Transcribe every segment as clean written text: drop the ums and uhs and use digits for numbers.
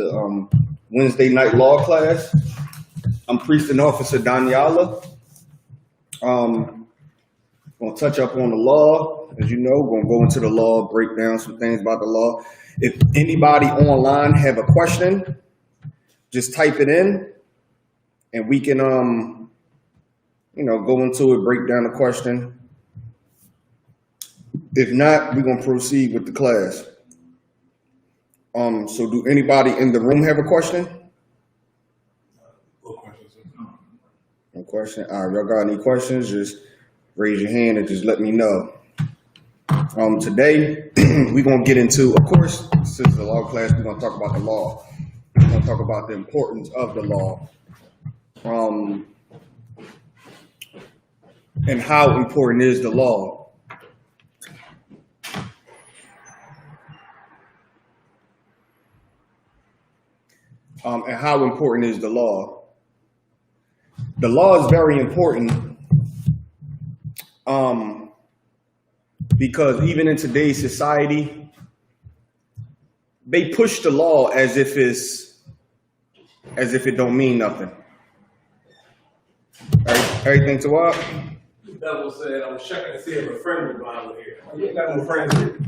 the Wednesday night law class. I'm Priest and Officer Daniela. Gonna touch up on the law, as you know. Gonna go into the law, break down some things about the law. If anybody online have a question, just type it in, and we can go into it, break down the question. If not, we're gonna proceed with the class. So do anybody in the room have a question? No question? All right, y'all got any questions? Just raise your hand and just let me know. Today, we're gonna get into, of course, since the law class, we're gonna talk about the law. We're gonna talk about the importance of the law. And how important is the law? And how important is the law? The law is very important because even in today's society, they push the law as if it don't mean nothing. Everything to what? The devil said, I was checking to see if a friend of mine was here. You ain't got no friends here.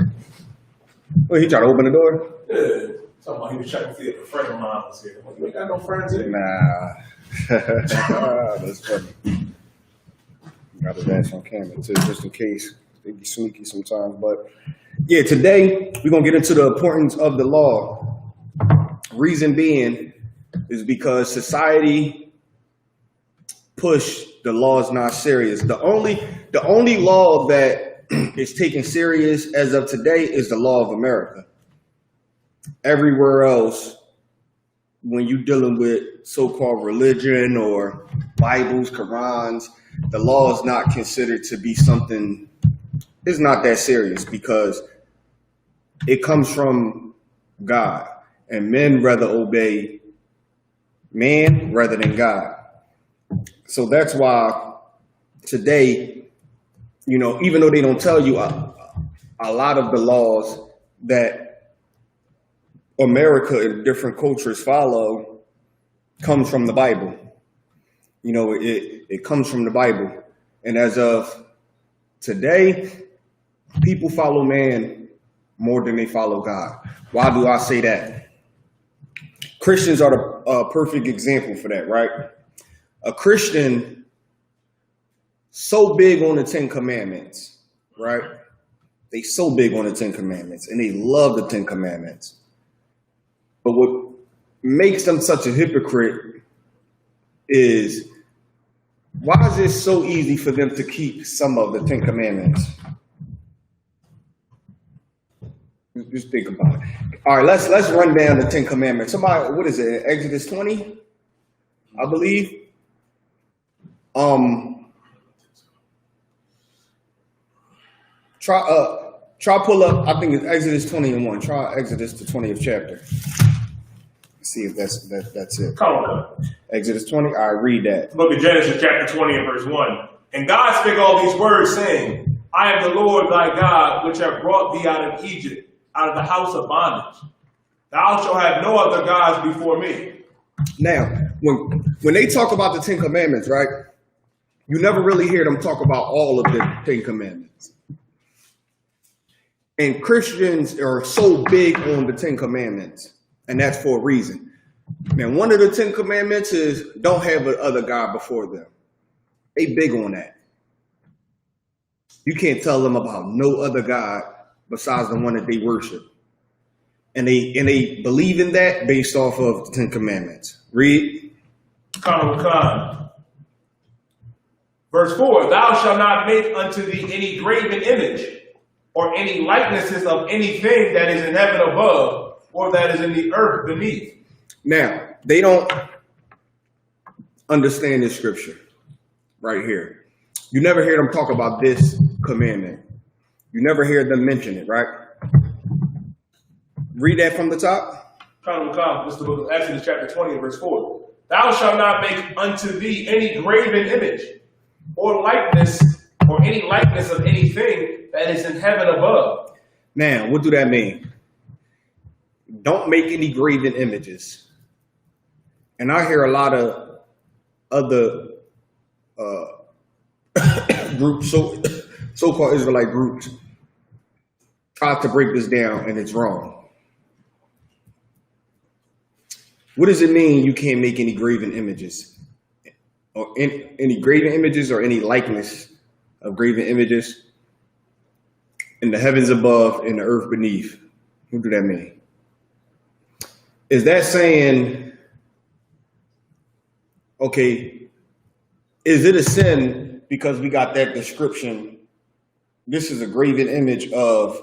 Well, he tried to open the door? Yeah. Talking about he was checking to see if a friend of mine was here. You ain't got no friends here. Nah. That's funny. Got his ass on camera too, just in case. They be sneaky sometimes. But yeah, today we're gonna get into the importance of the law. Reason being is because society push the law is not serious. The only law that is taken serious as of today is the law of America. Everywhere else, when you're dealing with so-called religion or Bibles, Qurans, the law is not considered to be something, it's not that serious because it comes from God. And men rather obey man rather than God. So that's why today, even though they don't tell you a lot of the laws that America and different cultures follow comes from the Bible. It comes from the Bible. And as of today, people follow man more than they follow God. Why do I say that? Christians are the perfect example for that, right? A Christian so big on the 10 Commandments, right? They so big on the 10 Commandments and they love the 10 Commandments. But what makes them such a hypocrite is, why is it so easy for them to keep some of the 10 Commandments? Just think about it. All right, let's run down the 10 Commandments. Somebody, what is it? Exodus 20, I believe. Try pull up. I think it's Exodus 20:1. Try Exodus the 20th chapter. See if that's it. Come on. Exodus 20. All right, read that. Look at Genesis chapter 20 and verse 1. And God spake all these words, saying, I am the Lord thy God, which have brought thee out of Egypt, out of the house of bondage. Thou shalt have no other gods before me. Now, when they talk about the 10 Commandments, right? You never really hear them talk about all of the 10 Commandments. And Christians are so big on the 10 Commandments, and that's for a reason. Now, one of the 10 Commandments is don't have another God before them. They big on that. You can't tell them about no other God besides the one that they worship. And they believe in that based off of the 10 Commandments. Read. Khan. Verse 4, thou shalt not make unto thee any graven image, or any likenesses of anything that is in heaven above, or that is in the earth beneath. Now, they don't understand this scripture right here. You never hear them talk about this commandment. You never hear them mention it, right? Read that from the top. This is the book of Exodus chapter 20 and verse 4. Thou shalt not make unto thee any graven image, or likeness, or any likeness of anything that is in heaven above. Now, what do that mean? don't make any graven images. And I hear a lot of other groups, so-called Israelite groups, try to break this down, and it's wrong. What does it mean you can't make any graven images? Or any graven images or any likeness of graven images in the heavens above and the earth beneath? What do that mean? Is that saying, okay, is it a sin because we got that description? This is a graven image of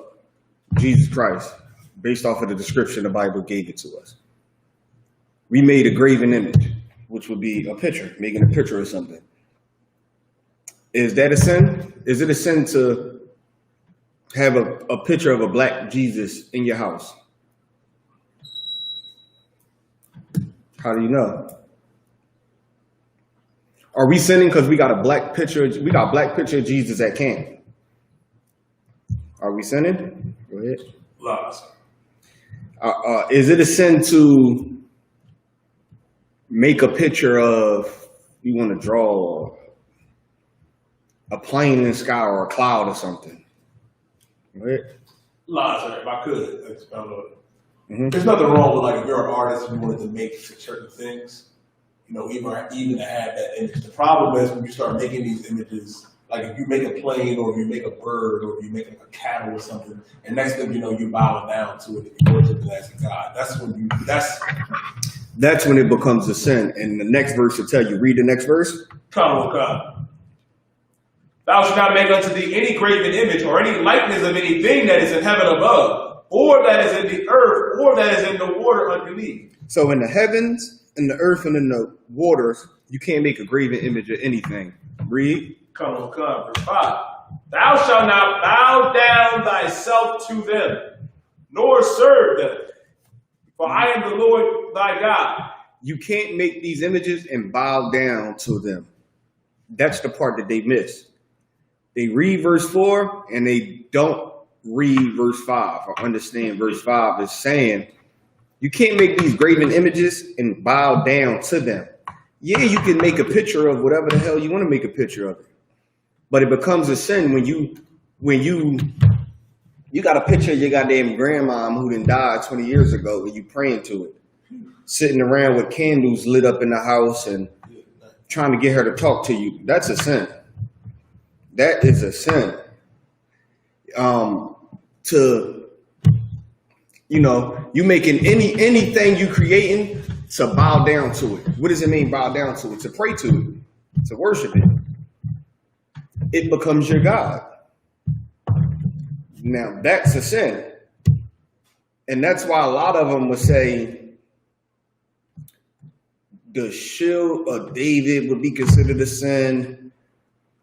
Jesus Christ based off of the description the Bible gave it to us. We made a graven image, which would be a picture, making a picture of something. Is that a sin? Is it a sin to have a picture of a black Jesus in your house? How do you know? Are we sinning because we got a black picture? We got a black picture of Jesus at camp. Are we sinning? Go ahead. Lies. Is it a sin to make a picture of, you want to draw a plane in the sky or a cloud or something? Go ahead. Lies, if I could expound on it. There's nothing wrong with, like, if you're an artist and you wanted to make certain things, you know, even to have that image. The problem is when you start making these images, like if you make a plane or if you make a bird or if you make a cattle or something, and next thing you know, you bow down to it and you worship it as a god. That's when it becomes a sin. And the next verse will tell you. Read the next verse. Come. Thou shalt not make unto thee any graven image or any likeness of anything that is in heaven above, or that is in the earth, or that is in the water underneath. So in the heavens, in the earth, and in the waters, you can't make a graven image of anything. Read. Come. Verse 5. Thou shalt not bow down thyself to them, nor serve them. For I am the Lord thy God. You can't make these images and bow down to them. That's the part that they miss. They read verse 4 and they don't read verse 5 or understand verse 5 is saying, you can't make these graven images and bow down to them. Yeah, you can make a picture of whatever the hell you want to make a picture of it. But it becomes a sin when you got a picture of your goddamn grandmom who done died 20 years ago and you praying to it. Sitting around with candles lit up in the house and trying to get her to talk to you. That's a sin. That is a sin. You making anything you creating to bow down to it. What does it mean bow down to it? To pray to it, to worship it. It becomes your God. Now that's a sin. And that's why a lot of them would say the shield of David would be considered a sin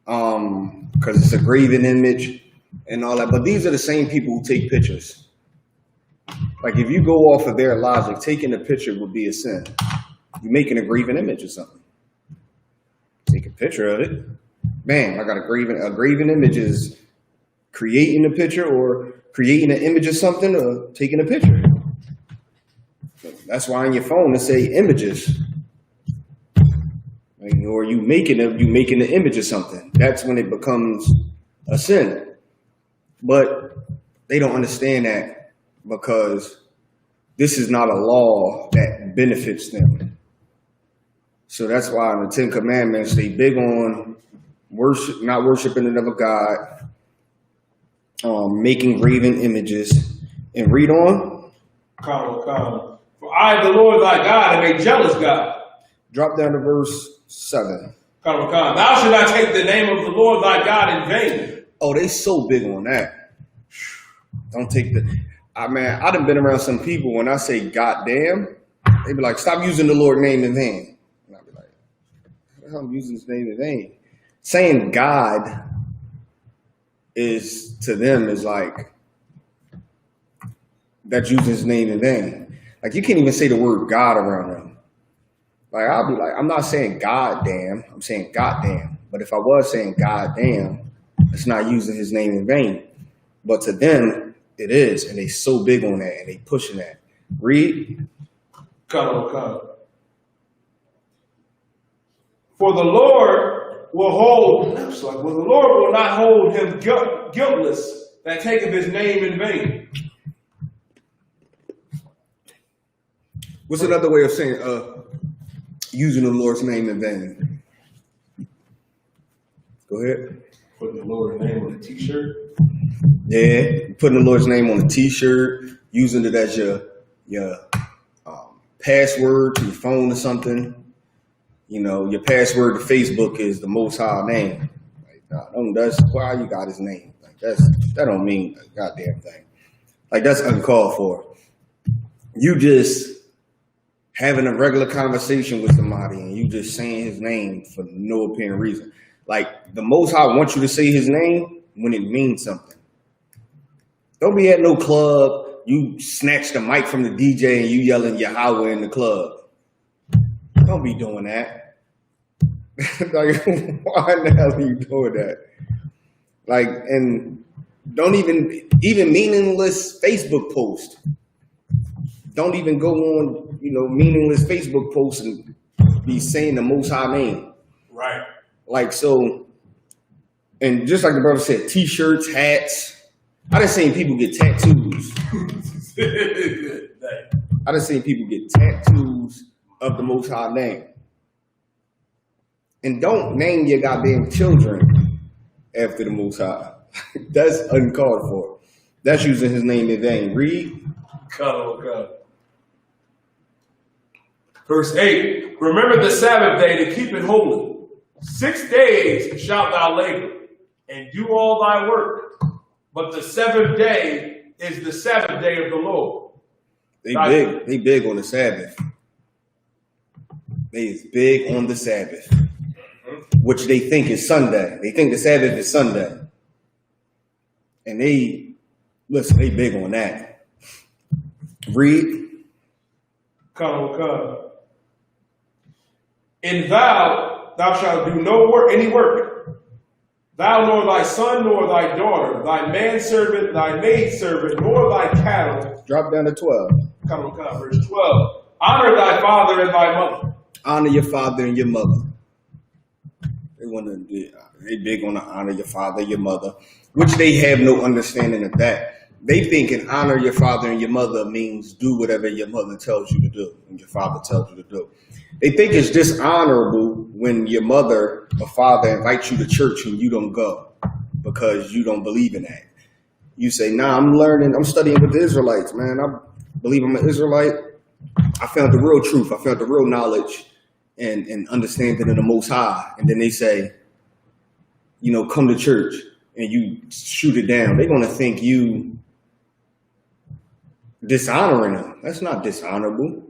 because it's a graven image and all that. But these are the same people who take pictures. Like if you go off of their logic, taking a picture would be a sin. You're making a graven image or something. Take a picture of it. Bam, I got a graven image is creating a picture or creating an image of something or taking a picture. That's why on your phone they say images. Or you making an image of something. That's when it becomes a sin. But they don't understand that because this is not a law that benefits them. So that's why in the 10 Commandments, they big on worship, not worshiping another God, making graven images. And read on. Come. For I, the Lord thy God, am a jealous God. Drop down to verse 7. Come. Thou shalt not take the name of the Lord thy God in vain. Oh, they so big on that. Don't take I done been around some people when I say goddamn, they be like, stop using the Lord's name in vain. And I be like, what the hell I'm using his name in vain? Saying God is to them is like that's using his name in vain. Like you can't even say the word God around them. Like I'll be like, I'm not saying goddamn, I'm saying goddamn. But if I was saying goddamn, it's not using his name in vain. But to them, it is, and they so big on that, and they pushing that. Read. Come. For the Lord will not hold him guiltless that taketh his name in vain. What's another way of saying using the Lord's name in vain? Go ahead. Putting the Lord's name on a t-shirt. Yeah, putting the Lord's name on a t-shirt, using it as your password to your phone or something. You know, your password to Facebook is the Most High name. Like, that's why you got his name. Like that don't mean a goddamn thing. Like that's uncalled for. You just having a regular conversation with somebody and you just saying his name for no apparent reason. Like the Most High wants you to say his name when it means something. Don't be at no club. You snatch the mic from the DJ and you yelling Yahweh in the club. Don't be doing that. Like, why in the hell are you doing that? Like, and don't even meaningless Facebook post. Don't even go on, meaningless Facebook posts and be saying the Most High name. Right. Like, so, and just like the brother said, t-shirts, hats. I done seen people get tattoos. I done seen people get tattoos of the Most High name. And don't name your goddamn children after the Most High. That's uncalled for. That's using his name in vain. Read. Come. Verse 8, remember the Sabbath day to keep it holy. 6 days shalt thou labor, and do all thy work. But the seventh day is the Sabbath day of the Lord. They big on the Sabbath. They is big on the Sabbath, which they think is Sunday. They think the Sabbath is Sunday. And they big on that. Read. Come. In thou shalt do no work, any work. Thou nor thy son nor thy daughter, thy manservant, thy maidservant, nor thy cattle. Drop down to 12. Come, verse 12. Honor thy father and thy mother. Honor your father and your mother. They big on the honor your father and your mother, which they have no understanding of that. They think an honor your father and your mother means do whatever your mother tells you to do and your father tells you to do. They think it's dishonorable when your mother or father invites you to church and you don't go because you don't believe in that. You say, nah, I'm studying with the Israelites, man. I believe I'm an Israelite. I found the real truth. I found the real knowledge and understanding of the Most High. And then they say, come to church and you shoot it down. They're going to think you dishonoring them. That's not dishonorable.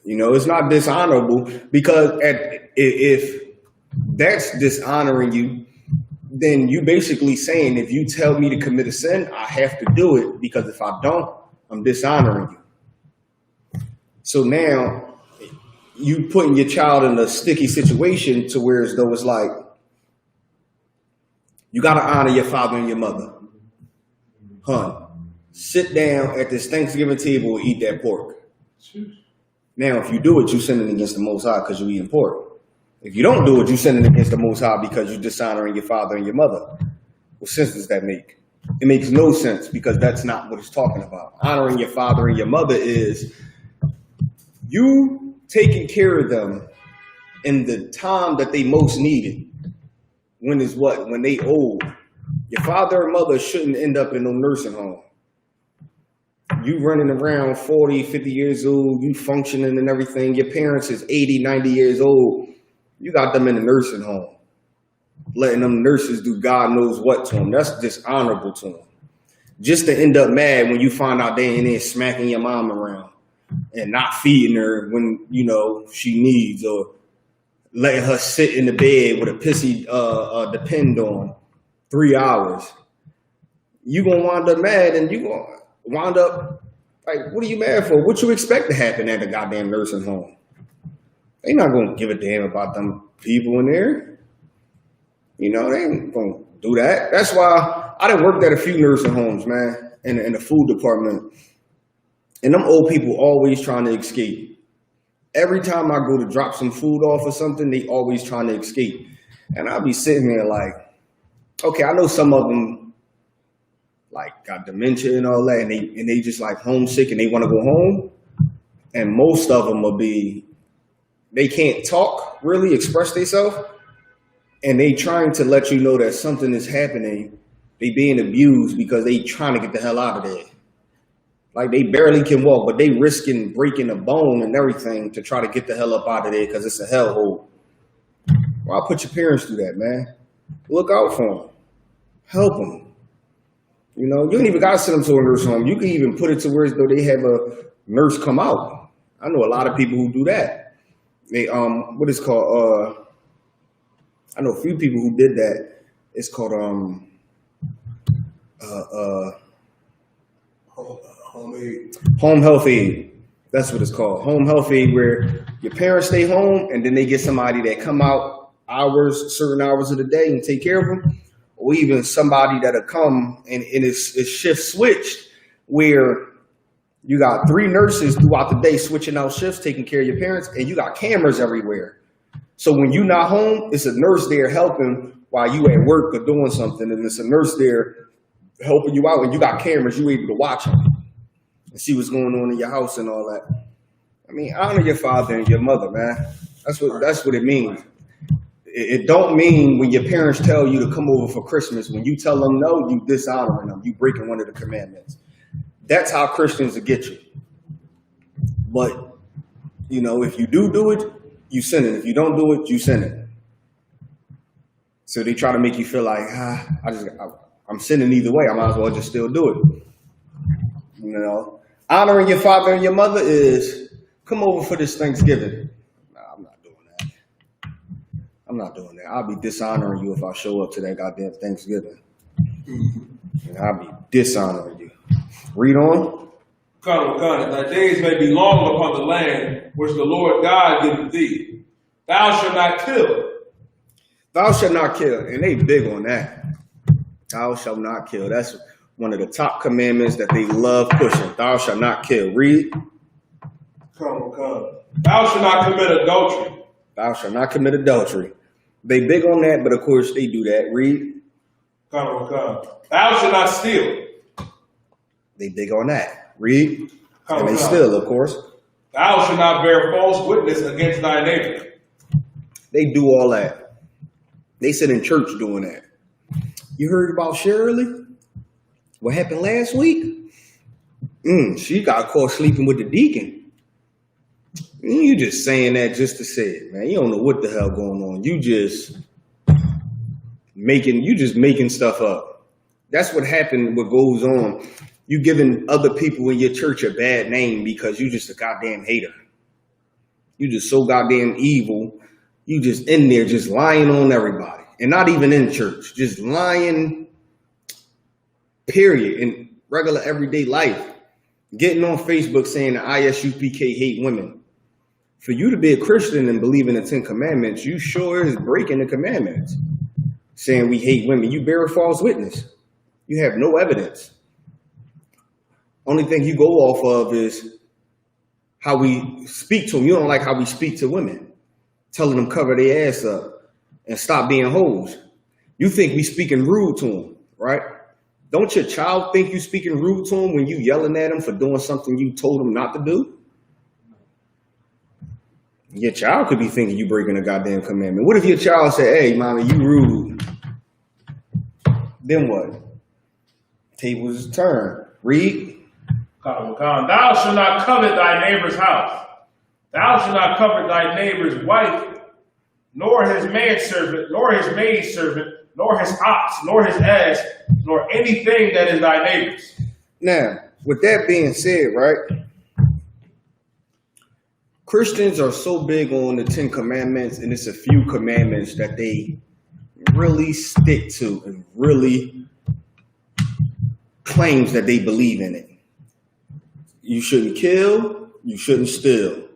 It's not dishonorable because if that's dishonoring you, then you basically saying if you tell me to commit a sin, I have to do it because if I don't, I'm dishonoring you. So now you putting your child in a sticky situation to where as though it's like, you got to honor your father and your mother. Sit down at this Thanksgiving table and eat that pork. Now, if you do it, you're sinning against the Most High because you're eating pork. If you don't do it, you're sinning against the Most High because you're dishonoring your father and your mother. What sense does that make? It makes no sense because that's not what it's talking about. Honoring your father and your mother is you taking care of them in the time that they most need it. When is what? When they old. Your father and mother shouldn't end up in no nursing home. You running around 40, 50 years old, you functioning and everything. Your parents is 80, 90 years old. You got them in a nursing home. Letting them nurses do God knows what to them. That's dishonorable to them. Just to end up mad when you find out they ain't there smacking your mom around and not feeding her when, she needs, or letting her sit in the bed with a pissy depend on 3 hours. You gonna wind up mad and you gonna wind up like, what are you mad for? What you expect to happen at a goddamn nursing home? They not gonna give a damn about them people in there. They ain't gonna do that. That's why I done worked at a few nursing homes, man, in the food department. And them old people always trying to escape. Every time I go to drop some food off or something, they always trying to escape. And I'll be sitting there like, okay, I know some of them like got dementia and all that, and they just like homesick and they want to go home. And most of them will be, they can't talk, really express themselves, and they trying to let you know that something is happening. They being abused because they trying to get the hell out of there. Like they barely can walk, but they risking breaking a bone and everything to try to get the hell up out of there because it's a hellhole. Why put your parents through that, man? Look out for them. Help them. You know, you don't even got to send them to a nurse home. You can even put it to where though they have a nurse come out. I know a lot of people who do that. They what is called I know a few people who did that. It's called home health aid. That's what it's called. Home health aid, where your parents stay home and then they get somebody that come out certain hours of the day and take care of them, or even somebody that'll come and it's shift switched, where you got 3 nurses throughout the day switching out shifts, taking care of your parents, and you got cameras everywhere. So when you're not home, it's a nurse there helping while you at work or doing something, and it's a nurse there helping you out, and you got cameras, you able to watch them and see what's going on in your house and all that. I mean, honor your father and your mother, man. That's what it means. It don't mean when your parents tell you to come over for Christmas, when you tell them no, you dishonoring them, you breaking one of the commandments. That's how Christians will get you. But, you know, if you do it, you sin it. If you don't do it, you sin it. So they try to make you feel like, I'm sinning either way. I might as well just still do it. You know, honoring your father and your mother is come over for this Thanksgiving. Nah, I'm not doing that. I'm not doing that. I'll be dishonoring you if I show up to that goddamn Thanksgiving. And I'll be dishonoring you. Read on. Thy days may be long upon the land which the Lord God giveth thee. Thou shalt not kill. Thou shalt not kill. And they big on that. Thou shalt not kill. That's one of the top commandments that they love pushing. Thou shalt not kill. Read. Thou shalt not commit adultery. Thou shalt not commit adultery. They big on that, but of course they do that. Read. Thou shalt not steal. They big on that. Read. And they steal, of course. Thou shalt not bear false witness against thy neighbor. They do all that. They sit in church doing that. You heard about Shirley? What happened last week? She got caught sleeping with the deacon. You just saying that just to say it, man. You don't know what the hell going on. You just making stuff up. That's what happened, what goes on. You giving other people in your church a bad name because you just a goddamn hater. You just so goddamn evil. You just in there just lying on everybody. And not even in church. Just lying, period, in regular everyday life. Getting on Facebook saying the Isupk hate women. For you to be a Christian and believe in the 10 Commandments, you sure is breaking the commandments. Saying we hate women. You bear false witness. You have no evidence. Only thing you go off of is how we speak to them. You don't like how we speak to women. Telling them cover their ass up and stop being hoes. You think we speaking rude to them, right? Don't your child think you speaking rude to them when you yelling at them for doing something you told them not to do? Your child could be thinking you breaking a goddamn commandment. What if your child said, hey, mommy, you rude? Then what? Tables turn. Read. Thou shalt not covet thy neighbor's house. Thou shalt not covet thy neighbor's wife, nor his manservant, nor his maidservant, nor his ox, nor his ass, nor anything that is thy neighbor's. Now, with that being said, right? Christians are so big on the 10 Commandments, and it's a few commandments that they really stick to and really claims that they believe in it. You shouldn't kill, you shouldn't steal.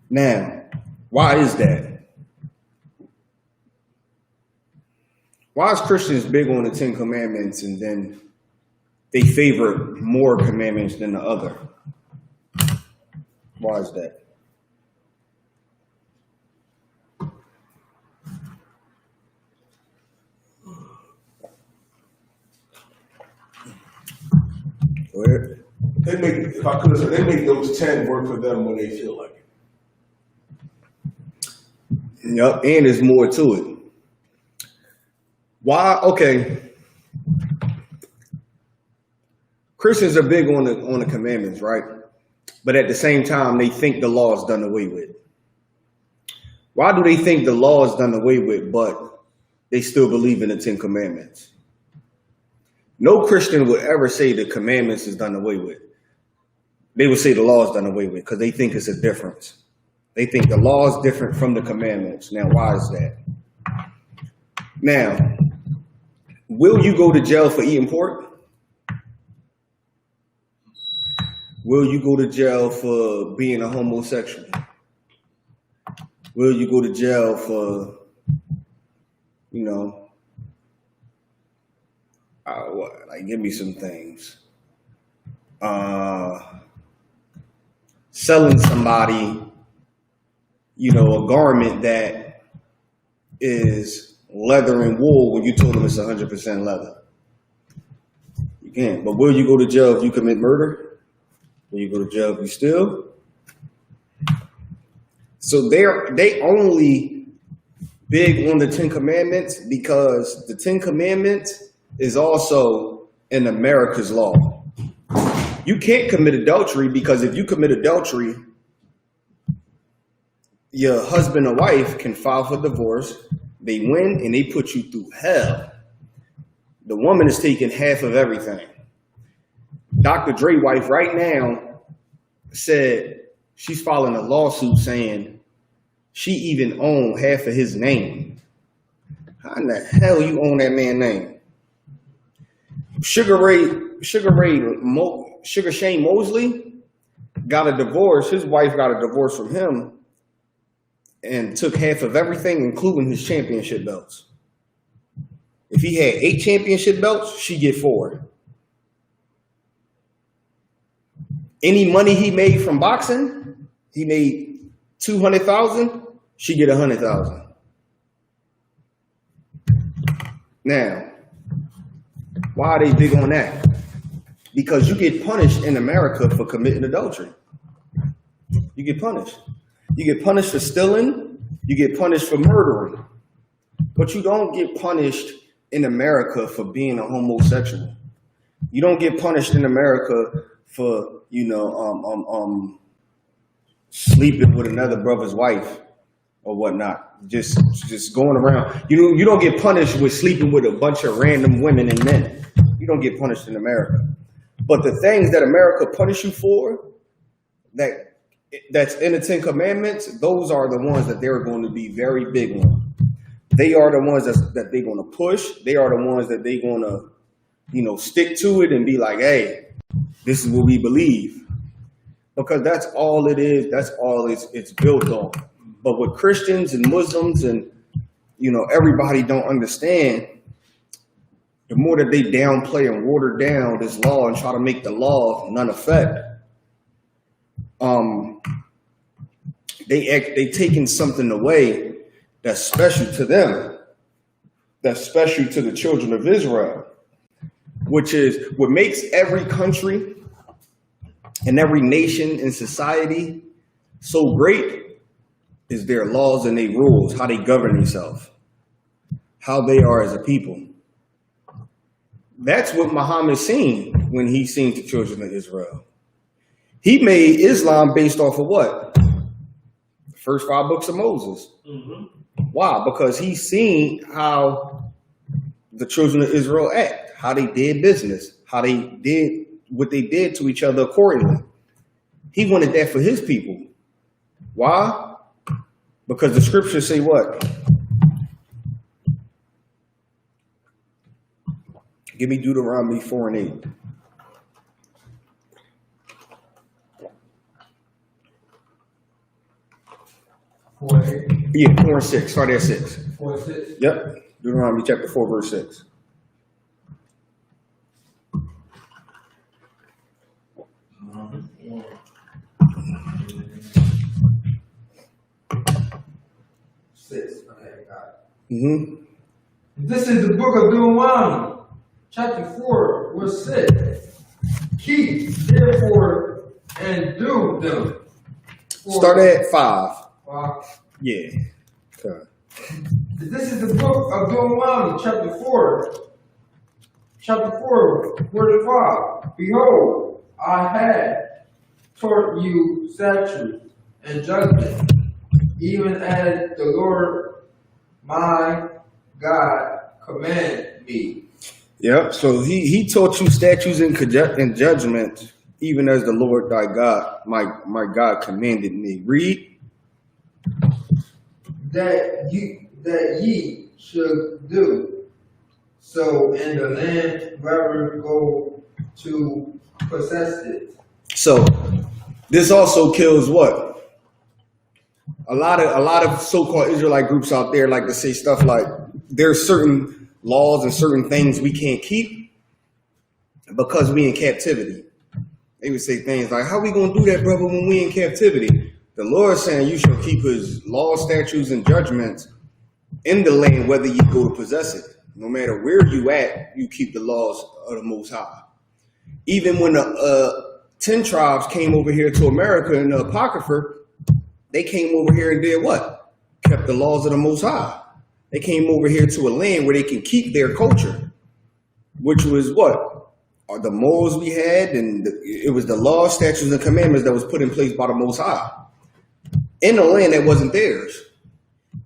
Now, why is that? Why is Christians big on the 10 Commandments and then they favor more commandments than the other. Why is that? Go ahead. They make, if I could have said, they make those 10 work for them when they feel like it. Yep, and there's more to it. Why? Okay. Christians are big on the commandments, right? But at the same time, they think the law is done away with. Why do they think the law is done away with, but they still believe in the 10 commandments? No Christian would ever say the commandments is done away with. They would say the law is done away with because they think it's a difference. They think the law is different from the commandments. Now, why is that? Now, will you go to jail for eating pork? Will you go to jail for being a homosexual? Will you go to jail for, give me some things. Selling somebody, a garment that is leather and wool when you told them it's 100% leather. You can't. But will you go to jail if you commit murder? Will you go to jail if you steal? So they only big on the 10 Commandments because the 10 Commandments is also in America's law. You can't commit adultery because if you commit adultery, your husband or wife can file for divorce. They win and they put you through hell. The woman is taking half of everything. Dr. Dre's wife right now said she's filing a lawsuit saying she even owned half of his name. How in the hell you own that man's name? Sugar Shane Mosley got a divorce. His wife got a divorce from him and took half of everything, including his championship belts. If he had 8 championship belts, she get 4. Any money he made from boxing, he made $200,000, she get $100,000. Now, why are they big on that? Because you get punished in America for committing adultery. You get punished. You get punished for stealing. You get punished for murdering. But you don't get punished in America for being a homosexual. You don't get punished in America for, sleeping with another brother's wife or whatnot. Just going around. You don't get punished with sleeping with a bunch of random women and men. You don't get punished in America. But the things that America punish you for, that's in the 10 Commandments, those are the ones that they're going to be very big on. They are the ones that they're going to push. They are the ones that they're going to, stick to it and be like, hey, this is what we believe. Because that's all it is. That's all it's built on. But what Christians and Muslims and, everybody don't understand, the more that they downplay and water down this law and try to make the law none effect, they taking something away that's special to them, that's special to the children of Israel, which is what makes every country and every nation and society so great is their laws and their rules, how they govern themselves, how they are as a people. That's what Muhammad seen when he seen the children of Israel. He made Islam based off of what? The first 5 books of Moses. Mm-hmm. Why? Because he seen how the children of Israel act, how they did business, how they did what they did to each other accordingly. He wanted that for his people. Why? Because the scriptures say what? Give me Deuteronomy 4 and 8. Yeah, 4 and 6. Start at 6. 4 and 6? Yep. Deuteronomy chapter 4, verse 6. Mm-hmm. This is the book of Deuteronomy, chapter 4, verse 6. Keep, therefore, and do them. Start at 5. Uh, Yeah. Okay. This is the book of Deuteronomy, chapter 4. Chapter 4, verse 5. Behold, I have taught you statutes and judgments, even as the Lord my God commanded me. Yep. So he taught you statutes and judgments, even as the Lord thy God, my God commanded me. Read. That ye should do so in the land wherever you go to possess it. So this also kills what? A lot of so-called Israelite groups out there like to say stuff like there's certain laws and certain things we can't keep because we in captivity. They would say things like, how we gonna do that, brother, when we in captivity? The Lord is saying you shall keep his laws, statutes, and judgments in the land, whether you go to possess it. No matter where you at, you keep the laws of the Most High. Even when the 10 tribes came over here to America in the Apocrypha, they came over here and did what? Kept the laws of the Most High. They came over here to a land where they can keep their culture, which was what? The morals we had, and it was the laws, statutes, and commandments that was put in place by the Most High in a land that wasn't theirs.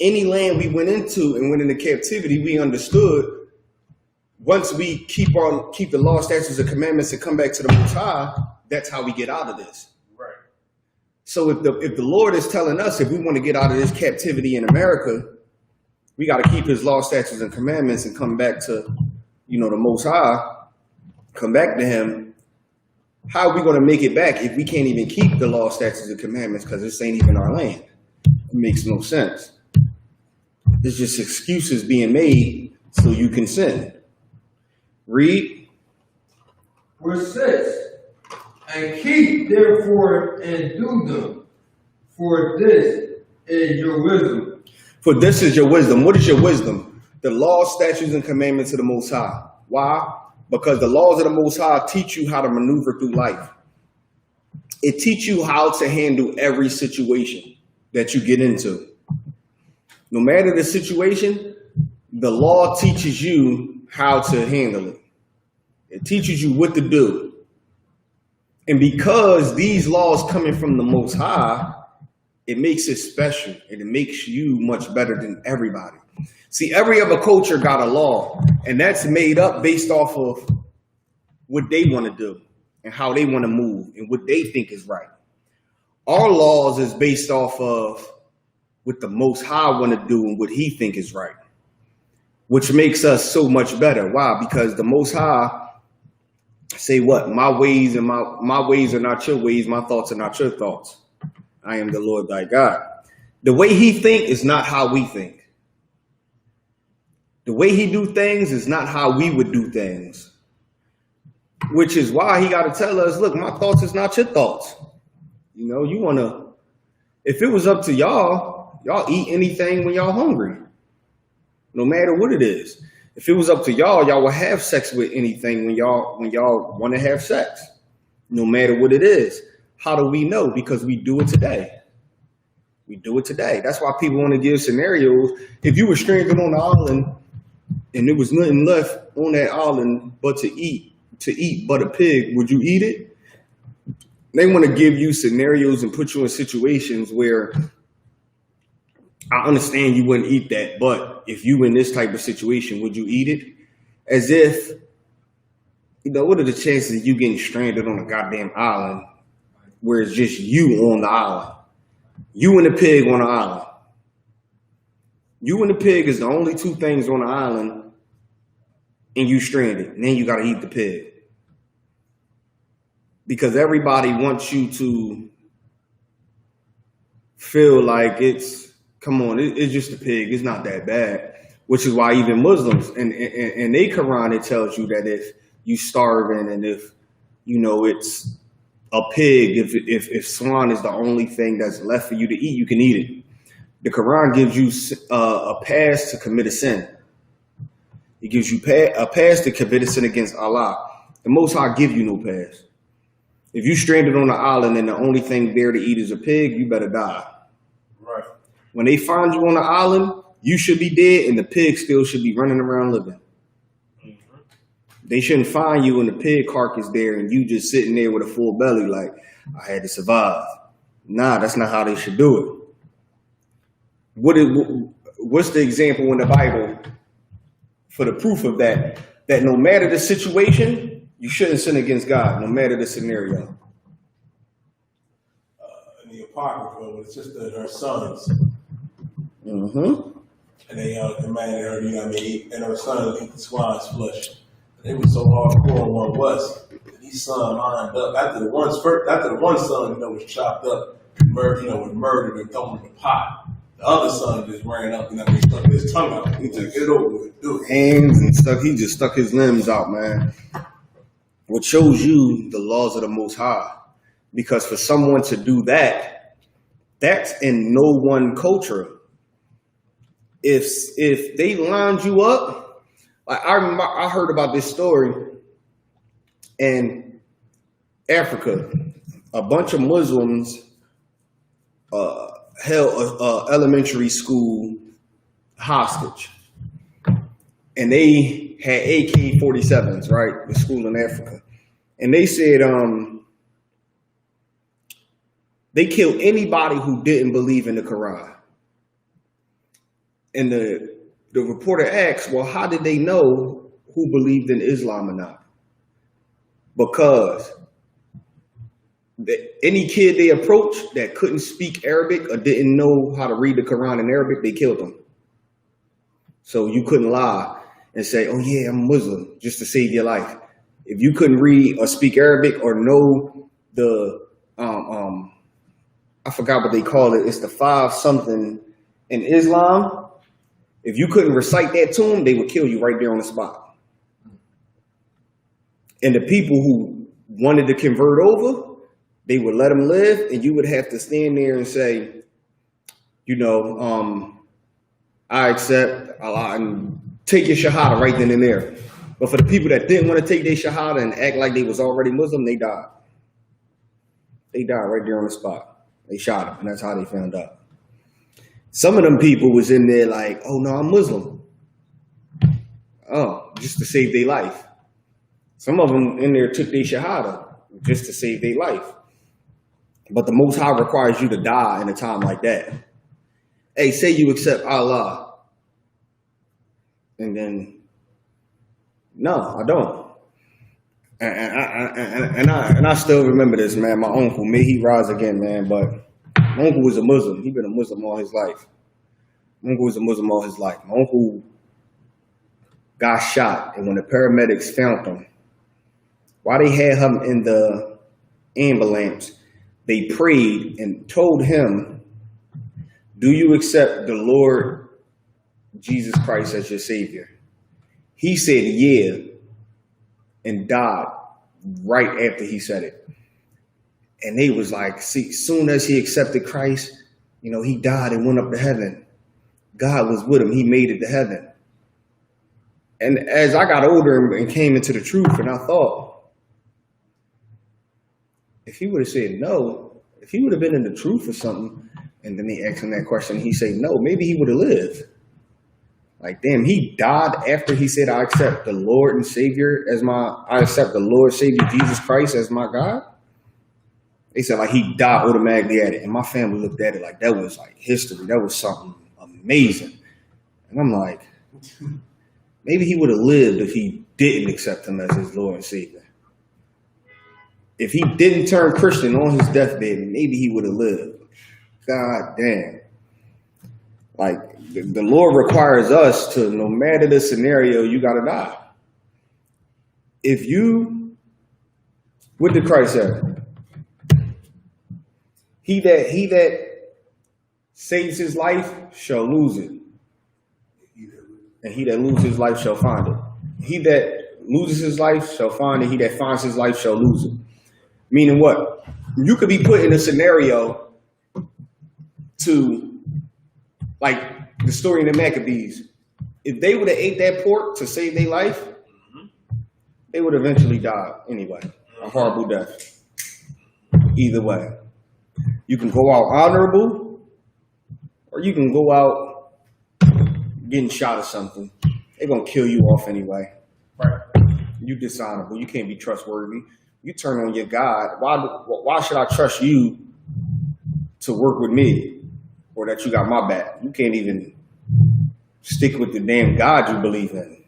Any land we went into and went into captivity, we understood once we keep the law, statutes, and commandments and come back to the Most High, that's how we get out of this. Right. So if the Lord is telling us if we want to get out of this captivity in America, we got to keep his law, statutes, and commandments and come back to, the Most High, come back to him. How are we going to make it back if we can't even keep the law, statutes, and commandments because this ain't even our land? It makes no sense. It's just excuses being made so you can sin. Read. Verse 6. And keep therefore and do them, for this is your wisdom. For this is your wisdom. What is your wisdom? The law, statutes, and commandments of the Most High. Why? Because the laws of the Most High teach you how to maneuver through life. It teaches you how to handle every situation that you get into. No matter the situation, the law teaches you how to handle it. It teaches you what to do. And because these laws coming from the Most High, it makes it special and it makes you much better than everybody. See, every other culture got a law, and that's made up based off of what they want to do and how they want to move and what they think is right. Our laws is based off of what the Most High want to do and what he think is right, which makes us so much better. Why? Because the Most High say what? My ways and my ways are not your ways. My thoughts are not your thoughts. I am the Lord thy God. The way he think is not how we think. The way he do things is not how we would do things, which is why he got to tell us, look, my thoughts is not your thoughts. You want to, if it was up to y'all eat anything when y'all hungry, no matter what it is. If it was up to y'all would have sex with anything when y'all want to have sex, no matter what it is. How do we know? Because we do it today. We do it today. That's why people want to give scenarios. If you were stranded on the island and there was nothing left on that island but to eat but a pig, would you eat it? They want to give you scenarios and put you in situations where I understand you wouldn't eat that, but if you in this type of situation, would you eat it? As if, what are the chances of you getting stranded on a goddamn island where it's just you on the island? You and the pig on the island. You and the pig is the only two things on the island, and you stranded. And then you got to eat the pig. Because everybody wants you to feel like it's just a pig. It's not that bad. Which is why even Muslims, in their Quran, it tells you that if you starving and if, it's a pig, if swan is the only thing that's left for you to eat, you can eat it. The Quran gives you a pass to commit a sin. It gives you a pass to commit a sin against Allah. The Most High give you no pass. If you stranded on an island and the only thing there to eat is a pig, you better die. Right. When they find you on the island, you should be dead and the pig still should be running around living. Mm-hmm. They shouldn't find you and the pig carcass there and you just sitting there with a full belly like, I had to survive. Nah, that's not how they should do it. What's the example in the Bible for the proof of that? That no matter the situation, you shouldn't sin against God, no matter the scenario. In the Apocrypha, with the sister and her sons. Mm-hmm. And they demanded her, you know what I mean, and her son eat the swine's flesh. They were so hardcore on one was that these son lined up after the one son, was chopped up, murdered, was murdered and thrown in the pot. The other son just ran up and stuck his tongue out. He just get it over with, do it. Hands and he just stuck his limbs out, man. What shows you the laws of the Most High. Because for someone to do that, that's in no one culture. If they lined you up, like I heard about this story in Africa. A bunch of Muslims held a elementary school hostage, and they had AK-47s, right? The school in Africa, and they said they killed anybody who didn't believe in the Quran. And the reporter asked, well, how did they know who believed in Islam or not? Because any kid they approached that couldn't speak Arabic or didn't know how to read the Quran in Arabic, they killed them. So you couldn't lie and say, oh yeah, I'm Muslim, just to save your life. If you couldn't read or speak Arabic or know the, I forgot what they call it, it's the 5 something in Islam. If you couldn't recite that to them, they would kill you right there on the spot. And the people who wanted to convert over, they would let them live, and you would have to stand there and say, I accept Allah, and take your shahada right then and there. But for the people that didn't want to take their shahada and act like they was already Muslim, they died. They died right there on the spot. They shot them, and that's how they found out. Some of them people was in there like, oh no, I'm Muslim. Oh, just to save their life. Some of them in there took their shahada just to save their life. But the Most High requires you to die in a time like that. Hey, say you accept Allah. And then, no, I don't. And I still remember this, man. My uncle, may he rise again, man. But my uncle was a Muslim. He's been a Muslim all his life. My uncle was a Muslim all his life. My uncle got shot. And when the paramedics found him, while they had him in the ambulance, they prayed and told him, do you accept the Lord Jesus Christ as your Savior? He said, yeah, and died right after he said it. And they was like, see, soon as he accepted Christ, he died and went up to heaven. God was with him. He made it to heaven. And as I got older and came into the truth, and I thought, if he would have said no, if he would have been in the truth or something, and then they asked him that question, he said no, maybe he would have lived. Like, damn, he died after he said, I accept the Lord and Savior I accept the Lord Savior Jesus Christ as my God. They said like he died automatically at it. And my family looked at it like that was like history. That was something amazing. And I'm like, maybe he would have lived if he didn't accept him as his Lord and Savior. If he didn't turn Christian on his deathbed, maybe he would have lived. God damn. Like, the Lord requires us to, no matter the scenario, you got to die. What did Christ say? He that saves his life shall lose it. And he that loses his life shall find it. He that loses his life shall find it. He that finds his life shall lose it. Meaning what? You could be put in a scenario to Like the story in the Maccabees. If they would have ate that pork to save their life, they would eventually die anyway. A horrible death. Either way. You can go out honorable, or you can go out getting shot or something. They're going to kill you off anyway. Right. You dishonorable. You can't be trustworthy. You turn on your God. Why should I trust you to work with me, or that you got my back? You can't even stick with the damn God you believe in.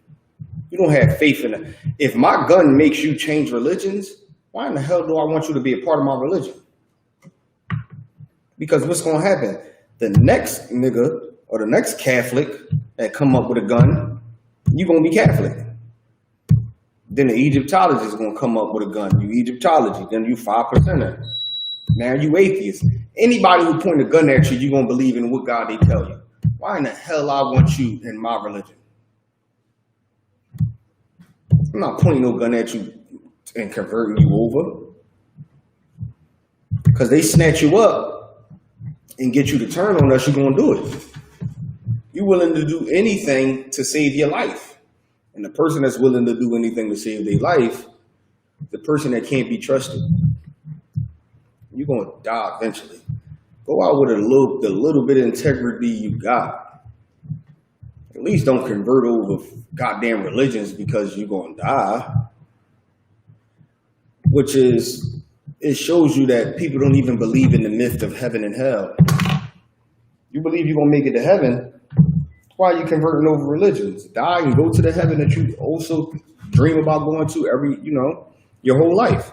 You don't have faith in it. If my gun makes you change religions, why in the hell do I want you to be a part of my religion? Because what's going to happen? The next nigga or the next Catholic that come up with a gun, you're going to be Catholic. Then the Egyptologist is going to come up with a gun. You Egyptology. Then you 5%er. Now you atheist. Anybody who point a gun at you, you're going to believe in what God they tell you. Why in the hell I want you in my religion? I'm not pointing no gun at you and converting you over. Because they snatch you up and get you to turn on us, you're going to do it. You're willing to do anything to save your life. And the person that's willing to do anything to save their life, the person that can't be trusted, you're going to die eventually. Go out with the little bit of integrity you got. At least don't convert over goddamn religions because you're going to die. Which is, it shows you that people don't even believe in the myth of heaven and hell. You believe you're going to make it to heaven, why are you converting over religions? Die and go to the heaven that you also dream about going to your whole life.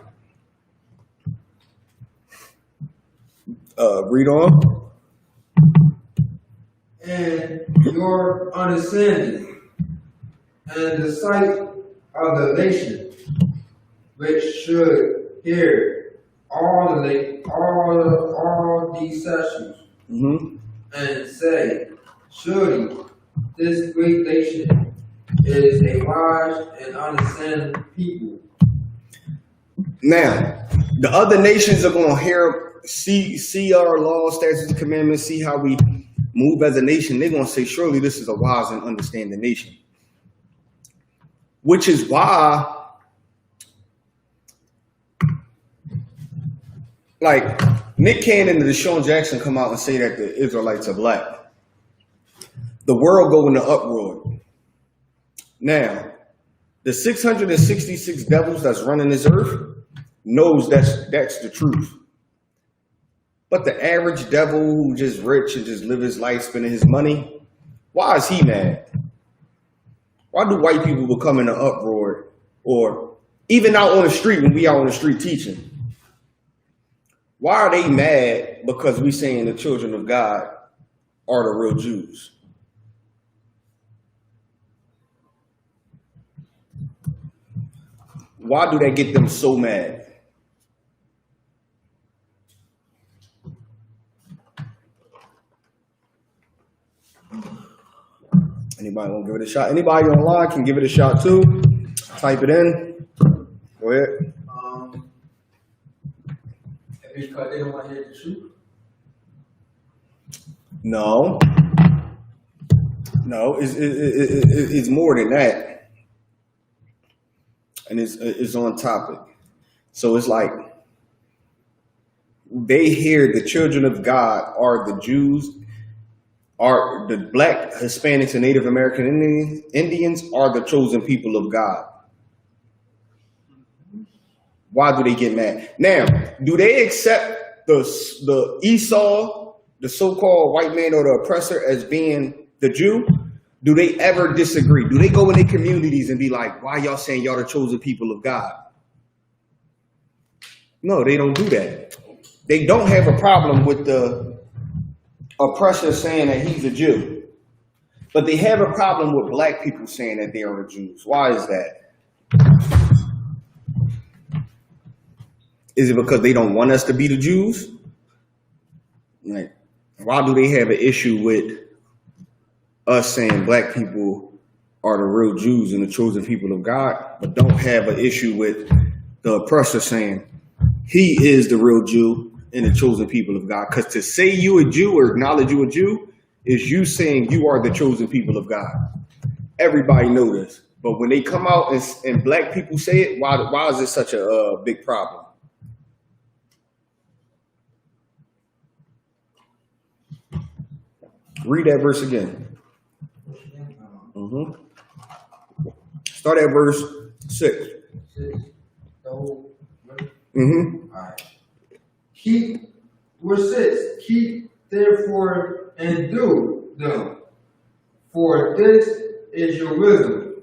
Read on. And your understanding and the sight of the nation, which should hear all these statutes, and say, surely this great nation is a wise and understanding people. Now, the other nations are going to see our laws, statutes, and commandments, see how we move as a nation. They're going to say, surely this is a wise and understanding nation. Which is why, like, Nick Cannon and Deshaun Jackson come out and say that the Israelites are black. The world go into uproar. Now, the 666 devils that's running this earth knows that's the truth. But the average devil who just rich and just live his life spending his money, why is he mad? Why do white people become in an uproar? Or even out on the street, when we out on the street teaching, why are they mad because we saying the children of God are the real Jews? Why do that get them so mad? Anybody want to give it a shot? Anybody online can give it a shot too. Type it in. Go ahead. Because they don't want to hear the truth. No, it's more than that, and it's on topic. So it's like they hear the children of God are the Jews, are the Black, Hispanics, and Native American Indians are the chosen people of God. Why do they get mad? Now, do they accept the Esau, the so-called white man or the oppressor, as being the Jew? Do they ever disagree? Do they go in their communities and be like, why y'all saying y'all the chosen people of God? No, they don't do that. They don't have a problem with the oppressor saying that he's a Jew. But they have a problem with black people saying that they are the Jews. Why is that? Is it because they don't want us to be the Jews? Like, why do they have an issue with us saying black people are the real Jews and the chosen people of God, but don't have an issue with the oppressor saying he is the real Jew and the chosen people of God? Because to say you a Jew or acknowledge you a Jew is you saying you are the chosen people of God. Everybody know this. But when they come out and black people say it, why is it such a big problem? Read that verse again. Start at verse 6. Alright. Keep, verse 6, keep therefore and do them, for this is your wisdom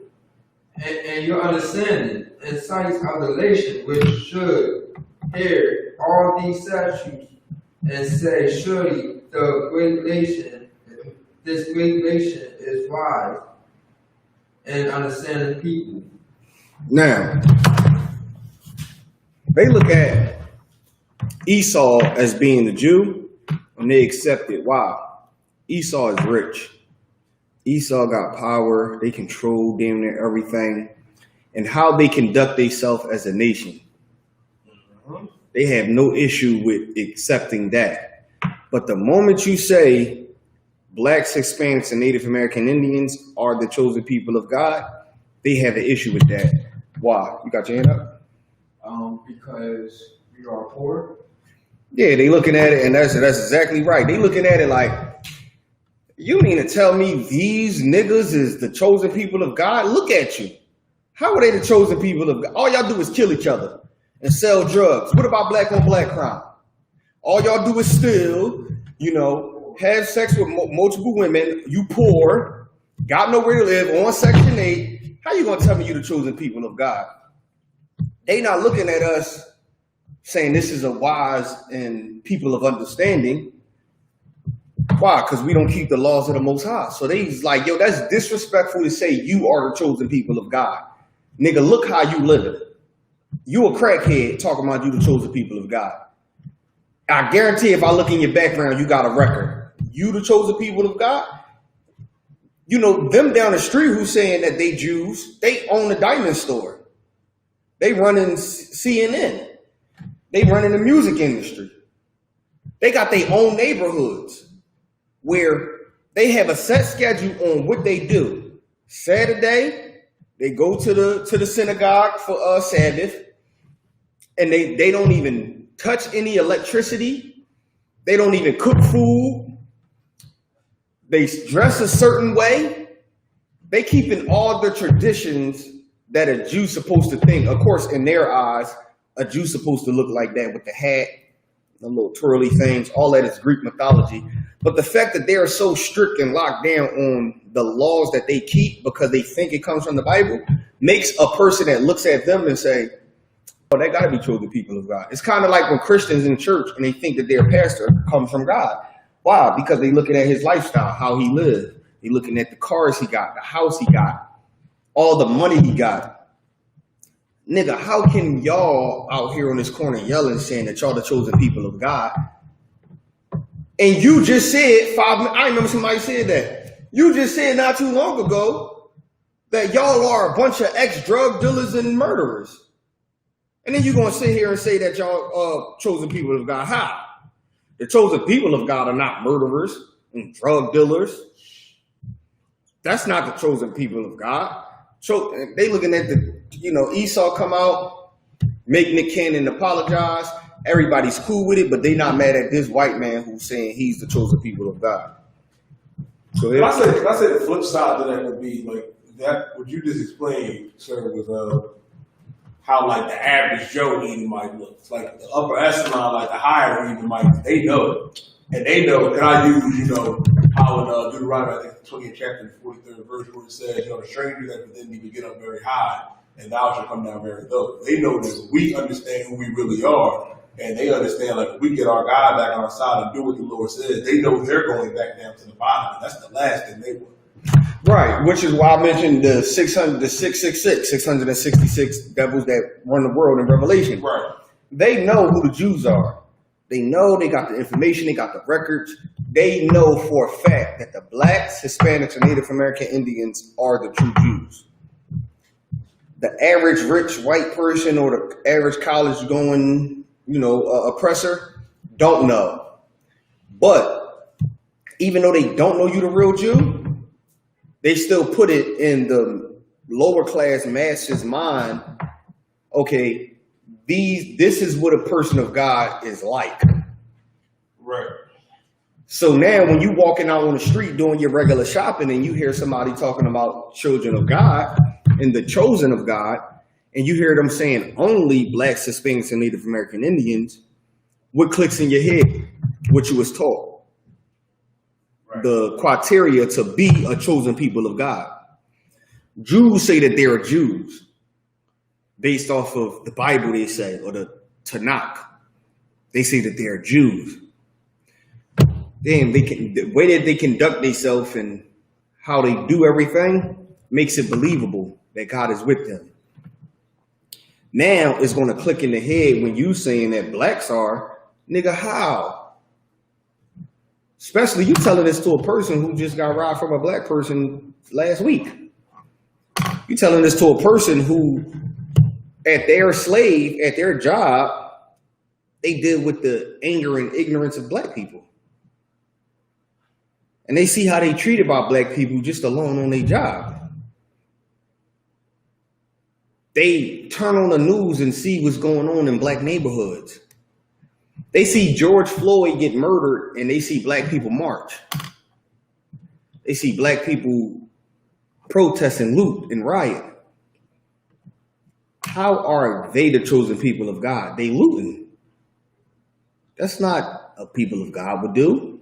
and your understanding and sight of the nation which should hear all these statutes and say, surely this great nation is wise and understanding people. Now, they look at Esau as being the Jew, and they accept it. Why? Esau is rich. Esau got power. They control damn near everything. And how they conduct themselves as a nation. They have no issue with accepting that. But the moment you say blacks, Hispanics, and Native American Indians are the chosen people of God, they have an issue with that. Why? You got your hand up? Because we are poor. Yeah, they looking at it, and that's exactly right. They looking at it like, you mean to tell me these niggas is the chosen people of God? Look at you. How are they the chosen people of God? All y'all do is kill each other and sell drugs. What about black on black crime? All y'all do is steal, have sex with multiple women. You poor, got nowhere to live, on Section 8. How you gonna tell me you the chosen people of God? They not looking at us saying this is a wise and people of understanding. Why? Because we don't keep the laws of the Most High. So they's like, yo, that's disrespectful to say you are the chosen people of God. Nigga, look how you living. You a crackhead talking about you the chosen people of God. I guarantee if I look in your background, you got a record. You the chosen people of God? Them down the street who's saying that they Jews, they own a diamond store. They running CNN. They running the music industry. They got their own neighborhoods where they have a set schedule on what they do. Saturday, they go to the synagogue for Sabbath, and they don't even touch any electricity. They don't even cook food. They dress a certain way. They keeping all the traditions that a Jew's supposed to think. Of course, in their eyes, a Jew's supposed to look like that with the hat, the little twirly things, all that is Greek mythology. But the fact that they are so strict and locked down on the laws that they keep because they think it comes from the Bible makes a person that looks at them and say, oh, they got to be chosen people of God. It's kind of like when Christians in church and they think that their pastor comes from God. Why? Because they looking at his lifestyle, how he lived. They looking at the cars he got, the house he got, all the money he got. Nigga, how can y'all out here on this corner yelling saying that y'all the chosen people of God? And you just said I remember somebody said that. You just said not too long ago that y'all are a bunch of ex-drug dealers and murderers. And then you're going to sit here and say that y'all chosen people of God. How? The chosen people of God are not murderers and drug dealers. That's not the chosen people of God. So they looking at Esau come out, make Nick Cannon apologize. Everybody's cool with it, but they not mad at this white man who's saying he's the chosen people of God. So I say the flip side to that would be like that. What you just explained, sir, was how like the average Joe Edomite looks. Like the upper echelon, like the higher Edomites, they know it. And they know, and I use, how in Deuteronomy, I think the 20th chapter, the 43rd verse, where it says, the stranger that within me to get up very high, and thou shalt come down very low. They know that we understand who we really are, and they understand, like, if we get our God back on our side and do what the Lord says, they know they're going back down to the bottom, and that's the last thing they want. Right, which is why I mentioned the 666 devils that run the world in Revelation. Right. They know who the Jews are. They know, they got the information, they got the records. They know for a fact that the blacks, Hispanics, and Native American Indians are the true Jews. The average rich white person or the average college going, oppressor don't know. But even though they don't know you the real Jew, they still put it in the lower class masses' mind. Okay, this is what a person of God is like. Right. So now when you walking out on the street doing your regular shopping and you hear somebody talking about children of God and the chosen of God, and you hear them saying only blacks, Hispanics, and Native American Indians, what clicks in your head? What you was taught. Right. The criteria to be a chosen people of God. Jews say that they are Jews based off of the Bible, they say, or the Tanakh. They say that they are Jews. Damn, the way that they conduct themselves and how they do everything makes it believable that God is with them. Now it's going to click in the head when you saying that blacks are, nigga, how? Especially you telling this to a person who just got robbed from a black person last week. You telling this to a person who, at their slave, at their job, they deal with the anger and ignorance of black people. And they see how they treat about black people just alone on their job. They turn on the news and see what's going on in black neighborhoods. They see George Floyd get murdered and they see black people march. They see black people protest and loot and riot. How are they the chosen people of God? They looting. That's not a people of God would do.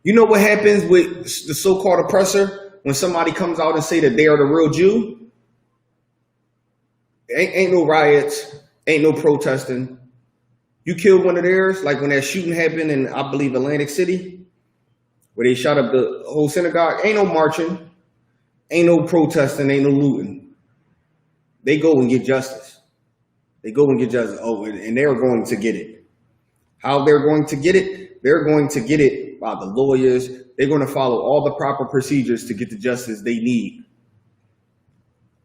You know what happens with the so-called oppressor when somebody comes out and say that they are the real Jew? Ain't no riots, ain't no protesting. You killed one of theirs, like when that shooting happened in, I believe, Atlantic City, where they shot up the whole synagogue. Ain't no marching, ain't no protesting, ain't no looting. They go and get justice. They go and get justice. Oh, and they're going to get it. How they're going to get it? They're going to get it by the lawyers. They're going to follow all the proper procedures to get the justice they need.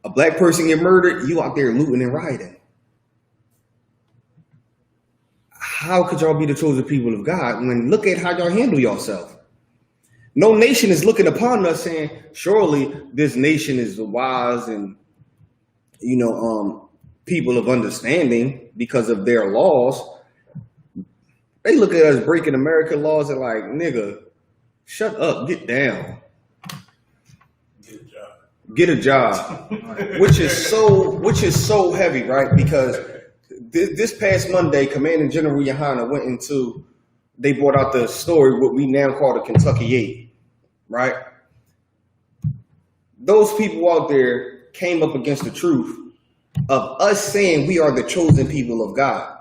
A black person get murdered, you out there looting and rioting. How could y'all be the chosen people of God when look at how y'all handle yourself? No nation is looking upon us saying, surely this nation is the wise and, people of understanding because of their laws. They look at us breaking American laws and like, nigga, shut up, get down. Get a job. which is so heavy, right? Because this past Monday, Commanding General Yohana they brought out the story, what we now call the Kentucky 8, right? Those people out there came up against the truth of us saying we are the chosen people of God.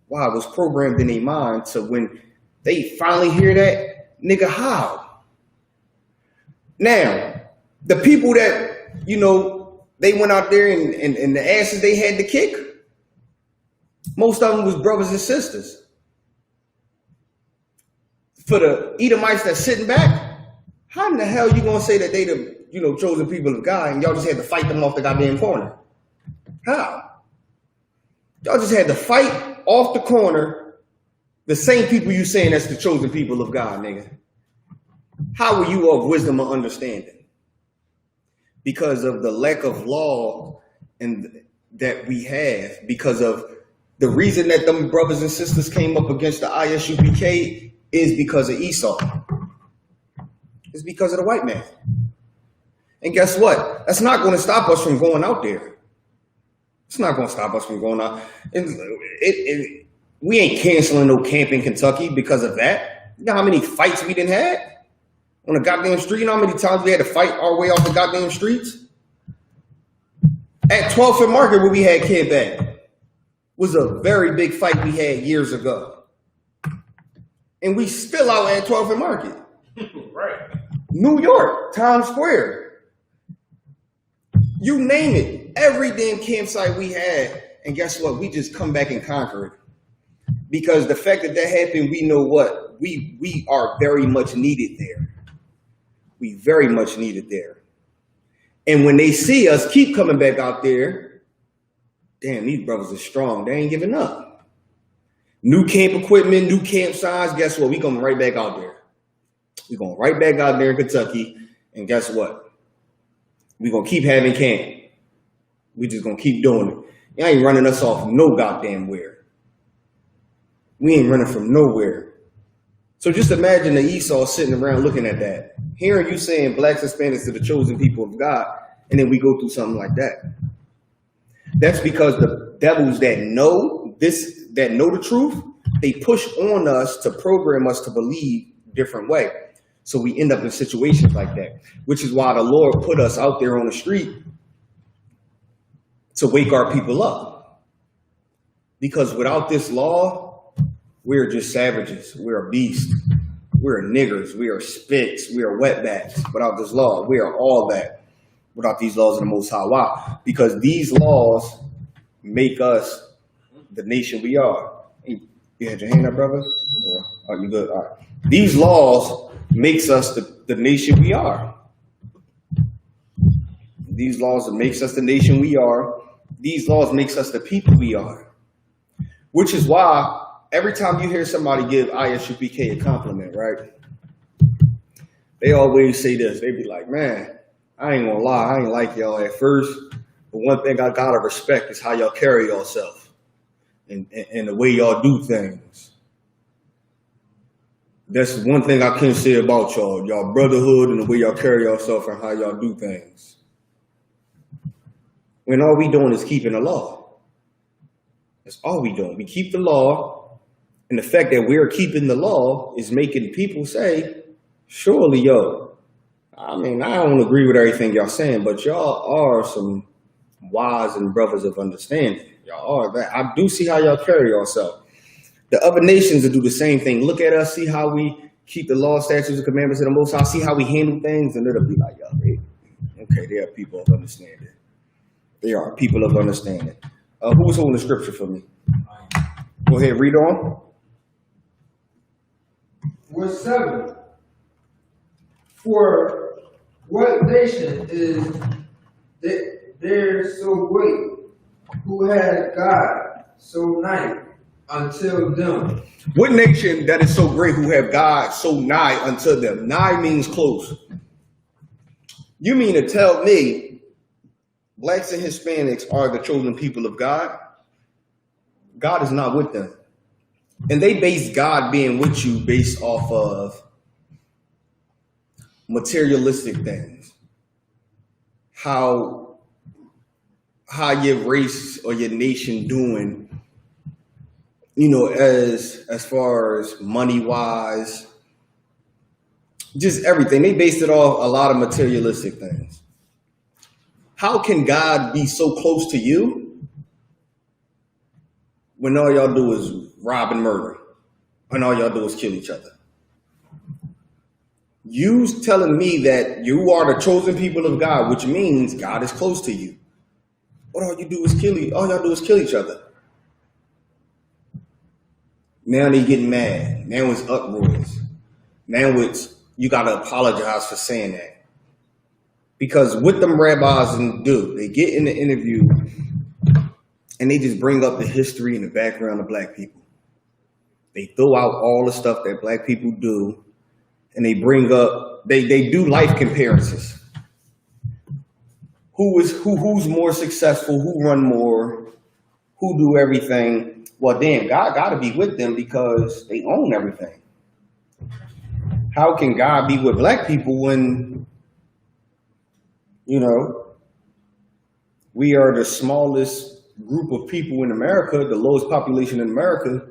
Wow, it was programmed in their mind. So when they finally hear that, nigga, how? Now, the people that, they went out there and the asses they had to kick, most of them was brothers and sisters. For the Edomites that's sitting back, how in the hell you gonna say that they the, chosen people of God and y'all just had to fight them off the goddamn corner? How? Y'all just had to fight off the corner the same people you saying that's the chosen people of God, nigga. How were you of wisdom or understanding? Because of the lack of law and that we have, because of the reason that them brothers and sisters came up against the Isupk is because of Esau. It's because of the white man. And guess what? That's not going to stop us from going out there. It's not going to stop us from going out. We ain't canceling no camp in Kentucky because of that. You know how many fights we done had on the goddamn street? You know how many times we had to fight our way off the goddamn streets? At 12th and Market, where we had camp at, was a very big fight we had years ago. And we still out at 12th and Market. Right. New York, Times Square. You name it. Every damn campsite we had. And guess what? We just come back and conquer it. Because the fact that happened, we know what? We are very much needed there. We very much needed there. And when they see us keep coming back out there, damn, these brothers are strong. They ain't giving up. New camp equipment, new campsites. Guess what? We coming right back out there. We're going right back out there in Kentucky, and guess what? We're going to keep having camp. We just going to keep doing it. Y'all ain't running us off no goddamn where. We ain't running from nowhere. So just imagine the Esau sitting around looking at that, hearing you saying blacks and Hispanics are the chosen people of God, and then we go through something like that. That's because the devils that know the truth, they push on us to program us to believe a different way. So we end up in situations like that, which is why the Lord put us out there on the street to wake our people up. Because without this law, we're just savages. We're a beast. We're niggers. We are spits. We are wetbacks. Without this law, we are all that. Without these laws of the Most High. Why? Because these laws make us the nation we are. You had your hand up, brother? Yeah. Oh, you good? All right. These laws makes us the nation we are. These laws makes us the nation we are. These laws makes us the people we are. Which is why every time you hear somebody give Isupk a compliment, right? They always say this. They be like, man, I ain't gonna lie, I ain't like y'all at first. But one thing I gotta respect is how y'all carry yourself and the way y'all do things. That's one thing I can say about y'all brotherhood and the way y'all carry yourself and how y'all do things. When all we doing is keeping the law. That's all we doing. We keep the law, and the fact that we're keeping the law is making people say, surely, I mean, I don't agree with everything y'all saying, but y'all are some wise and brothers of understanding. Y'all are that. I do see how y'all carry yourself. The other nations will do the same thing. Look at us, see how we keep the law, statutes, and commandments of the Most High, see how we handle things, and it'll be like, okay, they are people of understanding. They are people of understanding. Who's holding the scripture for me? Go ahead, read on. Verse 7. For what nation is there so great, who has God so nigh until them? What nation that is so great who have God so nigh unto them? Nigh means close. You mean to tell me blacks and Hispanics are the chosen people of God? God is not with them. And they base God being with you based off of materialistic things. How your race or your nation doing, as far as money wise, just everything. They based it off a lot of materialistic things. How can God be so close to you when all y'all do is rob and murder and all y'all do is kill each other? You telling me that you are the chosen people of God, which means God is close to you. But all y'all do is kill each other. Now they getting mad. Now it's uproars. Now you gotta apologize for saying that. Because what them rabbis do, they get in the interview and they just bring up the history and the background of black people. They throw out all the stuff that black people do, and they bring up, they do life comparisons. Who's more successful, who run more, who do everything. Well, damn, God gotta be with them because they own everything. How can God be with black people when we are the smallest group of people in America, the lowest population in America,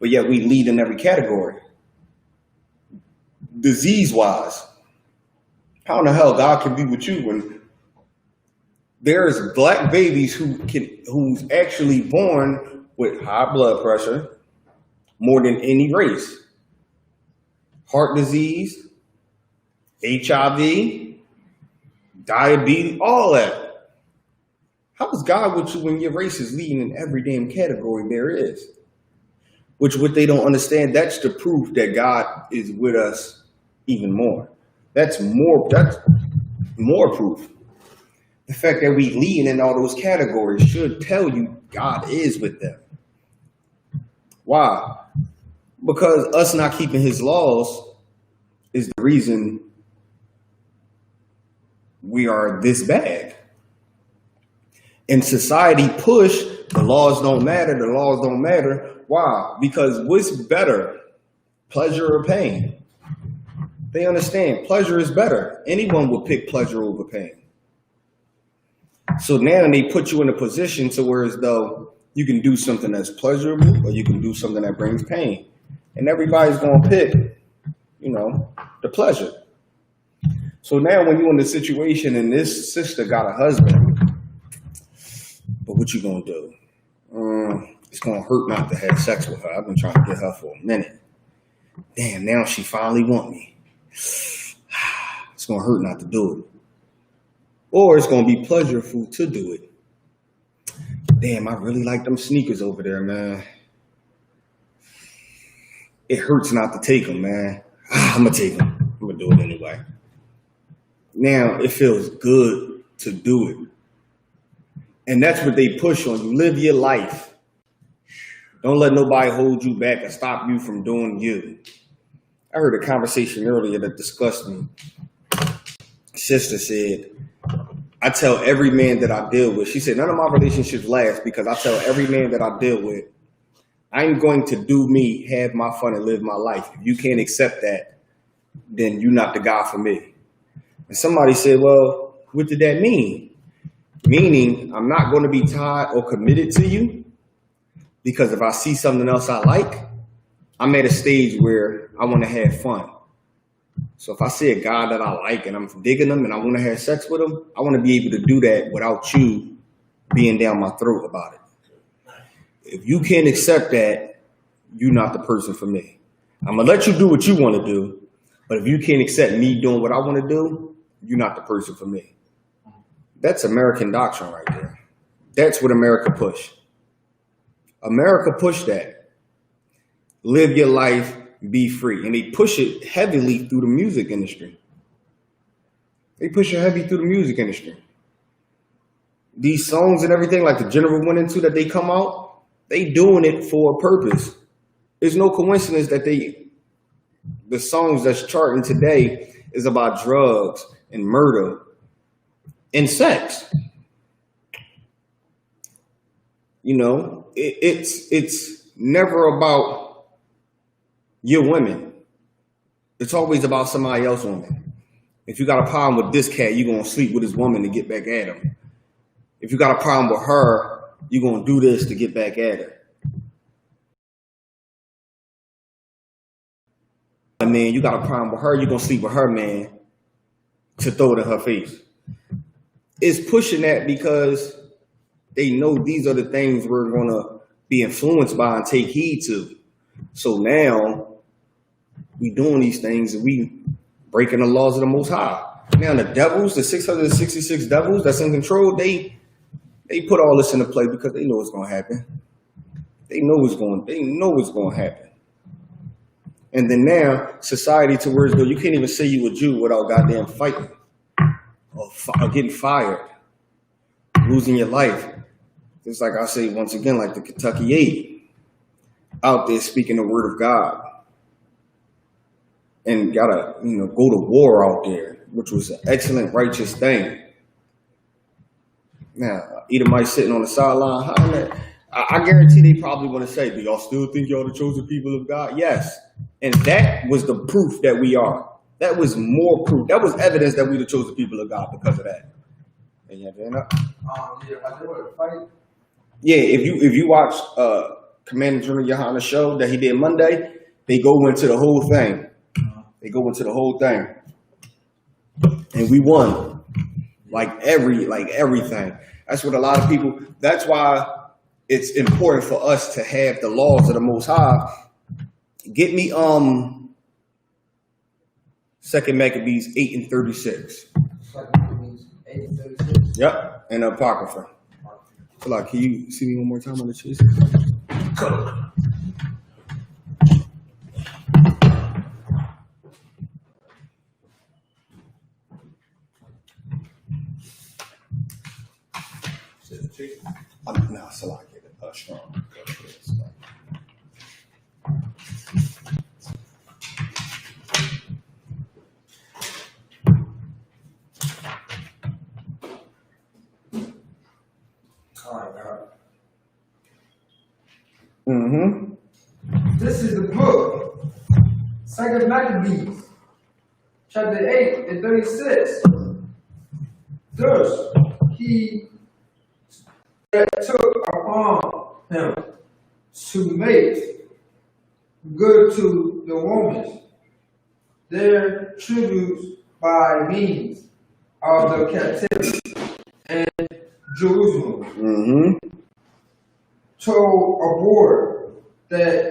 but yet we lead in every category. Disease-wise, how in the hell God can be with you when there's black babies who's actually born with high blood pressure more than any race, heart disease, HIV, diabetes, all that. How is God with you when your race is leading in every damn category there is? Which what they don't understand, that's the proof that God is with us even more. That's more proof. The fact that we lead in all those categories should tell you God is with them. Why? Because us not keeping his laws is the reason we are this bad. And society push, the laws don't matter, the laws don't matter. Why? Because what's better, pleasure or pain? They understand pleasure is better. Anyone would pick pleasure over pain. So now they put you in a position to where as though you can do something that's pleasurable or you can do something that brings pain. And everybody's going to pick, the pleasure. So now when you're in the situation and this sister got a husband, but what you going to do? It's going to hurt not to have sex with her. I've been trying to get her for a minute. Damn, now she finally want me. It's going to hurt not to do it. Or it's going to be pleasurable to do it. Damn, I really like them sneakers over there, man. It hurts not to take them, man. I'm going to take them. I'm going to do it anyway. Now, it feels good to do it. And that's what they push on you. Live your life. Don't let nobody hold you back or stop you from doing you. I heard a conversation earlier that disgusted me. Sister said, I tell every man that I deal with, she said, none of my relationships last because I tell every man that I deal with, I'm going to do me, have my fun, and live my life. If you can't accept that, then you're not the guy for me. And somebody said, well, what did that mean? Meaning, I'm not going to be tied or committed to you because if I see something else I like, I'm at a stage where I want to have fun. So if I see a guy that I like and I'm digging him and I want to have sex with him, I want to be able to do that without you being down my throat about it. If you can't accept that, you're not the person for me. I'm going to let you do what you want to do, but if you can't accept me doing what I want to do, you're not the person for me. That's American doctrine right there. That's what America pushed. America pushed that. Live your life, be free. And they push it heavily through the music industry. They push it heavy through the music industry. These songs and everything, like the General went into that they come out, they doing it for a purpose. There's no coincidence that the songs that's charting today is about drugs and murder and sex. It's never about your women. It's always about somebody else's woman. If you got a problem with this cat, you're going to sleep with his woman to get back at him. If you got a problem with her, you're going to do this to get back at her. And then you got a problem with her, you're going to sleep with her man to throw it in her face. It's pushing that because they know these are the things we're going to be influenced by and take heed to. So now we doing these things and we breaking the laws of the Most High. Now the devils, the 666 devils that's in control, they put all this into play because they know it's going to happen. They know it's going to happen. And then now society to where you can't even say you a Jew without goddamn fighting or getting fired, losing your life. Just like I say once again, like the Kentucky 8 out there speaking the word of God and gotta go to war out there, which was an excellent righteous thing. Now Edomite sitting on the sideline, I guarantee they probably want to say, do y'all still think y'all the chosen people of God? Yes. And that was the proof that we are. That was more proof. That was evidence that we the chosen people of God because of that. And yeah, if you watch Commander General Yohana's show that he did Monday, they go into the whole thing. And we won. Like everything. That's what a lot of people, that's why it's important for us to have the laws of the Most High. Get me 2 Maccabees 8:36. 2 Maccabees 8:36. Yep, and Apocrypha. So like, can you see me one more time on the chase? No, so I get it strong. Mm-hmm. This is the book, 2 Maccabees, chapter 8 and 36. Thus he that took upon him to make good to the Romans their tributes by means of the captivity and Jerusalem. Mm-hmm. Told aboard that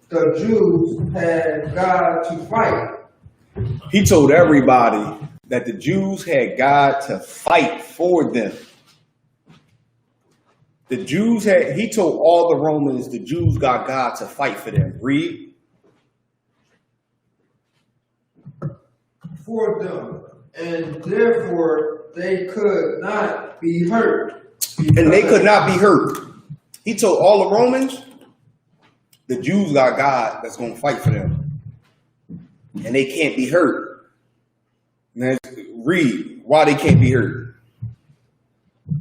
the Jews had God to fight. He told everybody that the Jews had God to fight for them. He told all the Romans the Jews got God to fight for them. Read. For them, and therefore they could not be hurt. And they could not be hurt. He told all the Romans the Jews got God that's going to fight for them. And they can't be hurt. Now, read why they can't be hurt.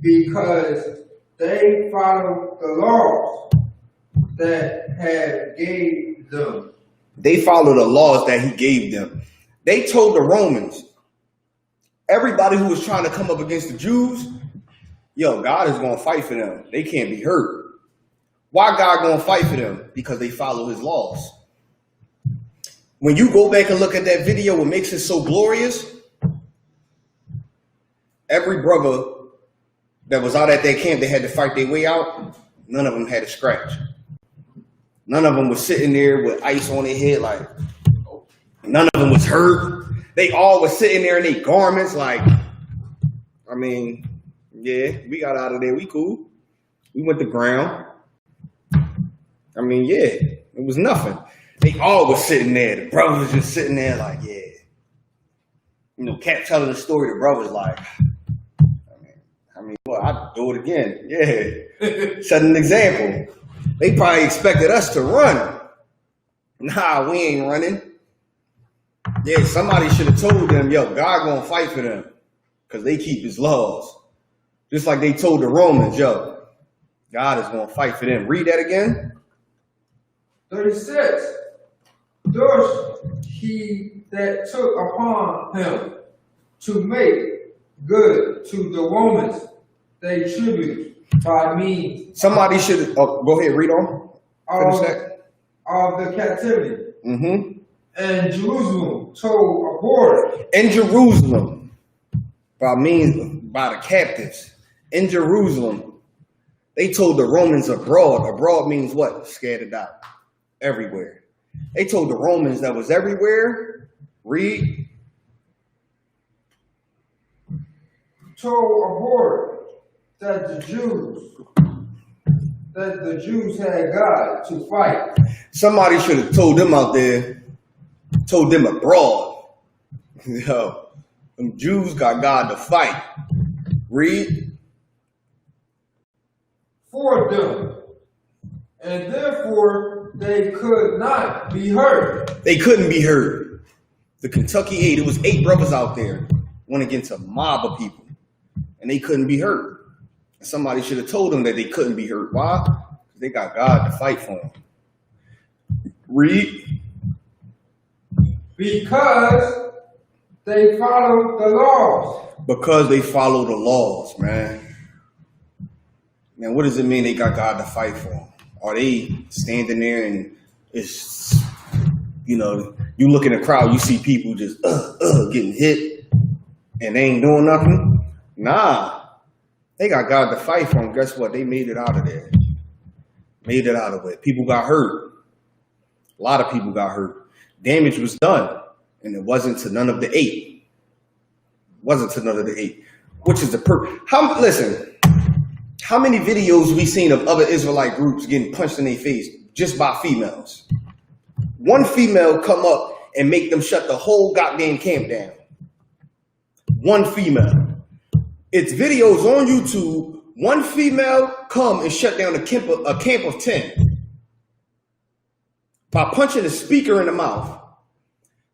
Because they followed the laws that had gave them. They followed the laws that he gave them. They told the Romans, everybody who was trying to come up against the Jews, yo, God is going to fight for them. They can't be hurt. Why God going to fight for them? Because they follow his laws. When you go back and look at that video, what makes it so glorious, every brother that was out at that camp, they had to fight their way out, none of them had a scratch. None of them was sitting there with ice on their head, like, none of them was hurt. They all was sitting there in their garments, like, I mean, yeah, we got out of there, we cool. We went to ground. I mean, yeah, it was nothing. They all was sitting there. The brother was just sitting there like, yeah. You know, kept telling the story. The brother's like, I mean, well, I'd do it again. Yeah. Set an example. They probably expected us to run. Nah, we ain't running. Yeah, somebody should have told them, yo, God gonna fight for them because they keep his laws. Just like they told the Romans, yo, God is gonna fight for them. Read that again. 36. Thus he that took upon him to make good to the Romans they tribute by means. Somebody should go ahead, read on. Finish that. Of the captivity. Mm-hmm. And Jerusalem told aboard. In Jerusalem, by the captives. In Jerusalem, they told the Romans abroad. Abroad means what? Scattered out. Everywhere. They told the Romans that was everywhere. Read. Told aboard that the Jews had God to fight. Somebody should have told them out there, told them abroad. Yo, them Jews got God to fight. Read. For them. And therefore they could not be hurt. They couldn't be hurt. The Kentucky 8, it was 8 brothers out there, went against a mob of people, and they couldn't be hurt. And somebody should have told them that they couldn't be hurt. Why? Because they got God to fight for them. Read. Because they followed the laws. Because they follow the laws, man. Now, what does it mean they got God to fight for them? Are they standing there and it's, you know, you look in the crowd, you see people just getting hit and they ain't doing nothing? Nah, they got God to fight for them. Guess what? They made it out of there. Made it out of it. People got hurt. A lot of people got hurt. Damage was done, and it wasn't to none of the 8. Wasn't to none of the 8, which is the listen. How many videos we seen of other Israelite groups getting punched in their face just by females? One female come up and make them shut the whole goddamn camp down. One female. It's videos on YouTube. One female come and shut down a camp of 10 by punching a speaker in the mouth.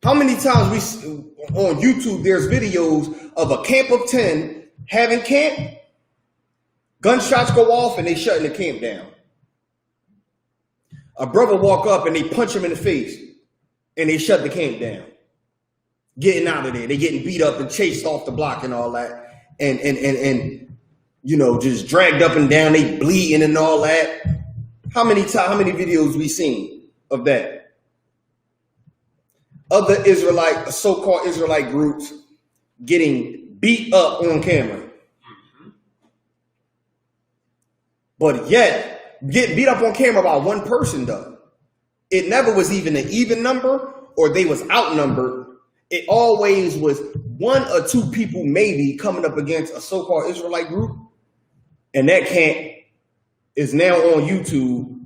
How many times on YouTube there's videos of a camp of 10 having camp? Gunshots go off and they shutting the camp down. A brother walk up and they punch him in the face and they shut the camp down. Getting out of there. They getting beat up and chased off the block and all that. And you know, just dragged up and down, they bleeding and all that. How many videos we seen of that? Other Israelite, so-called Israelite groups getting beat up on camera. But yet, get beat up on camera by one person though. It never was even an even number or they was outnumbered. It always was one or two people maybe coming up against a so-called Israelite group. And that camp is now on YouTube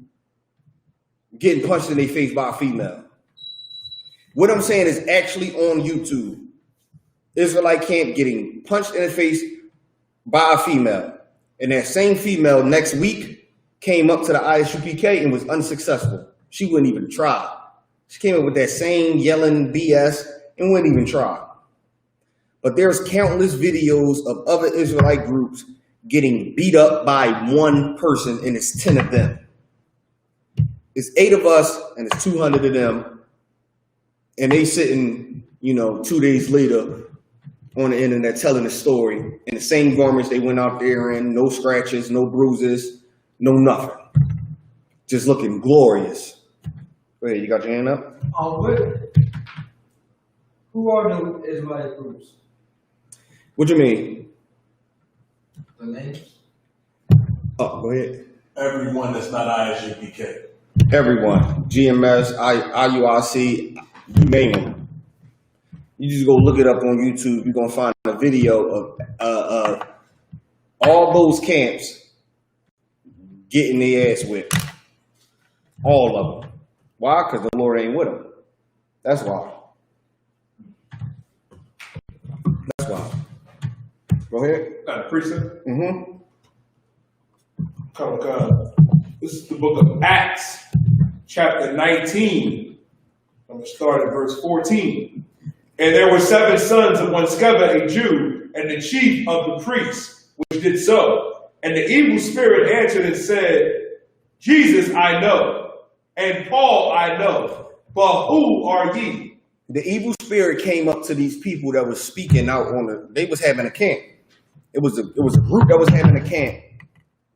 getting punched in their face by a female. What I'm saying is actually on YouTube. Israelite camp getting punched in the face by a female. And that same female next week came up to the Isupk and was unsuccessful. She wouldn't even try. She came up with that same yelling BS and wouldn't even try. But there's countless videos of other Israelite groups getting beat up by one person, and it's 10 of them. It's 8 of us, and it's 200 of them. And they sitting, you know, 2 days later on the internet telling the story in the same garments they went out there in, no scratches, no bruises, no nothing. Just looking glorious. Go ahead, you got your hand up? Who are the Israelite groups? What do you mean? The names? Oh, go ahead. Everyone that's not ISUPK. Everyone. GMS, IUIC, you name them. You just go look it up on YouTube. You're going to find a video of all those camps getting their ass whipped. All of them. Why? Because the Lord ain't with them. That's why. That's why. Go ahead. Got a precept? Mm-hmm. This is the book of Acts, chapter 19. I'm going to start at verse 14. And there were 7 sons of one Sceva, a Jew, and the chief of the priests, which did so. And the evil spirit answered and said, Jesus I know, and Paul I know, but who are ye? The evil spirit came up to these people that was speaking out they was having a camp. It was a group that was having a camp,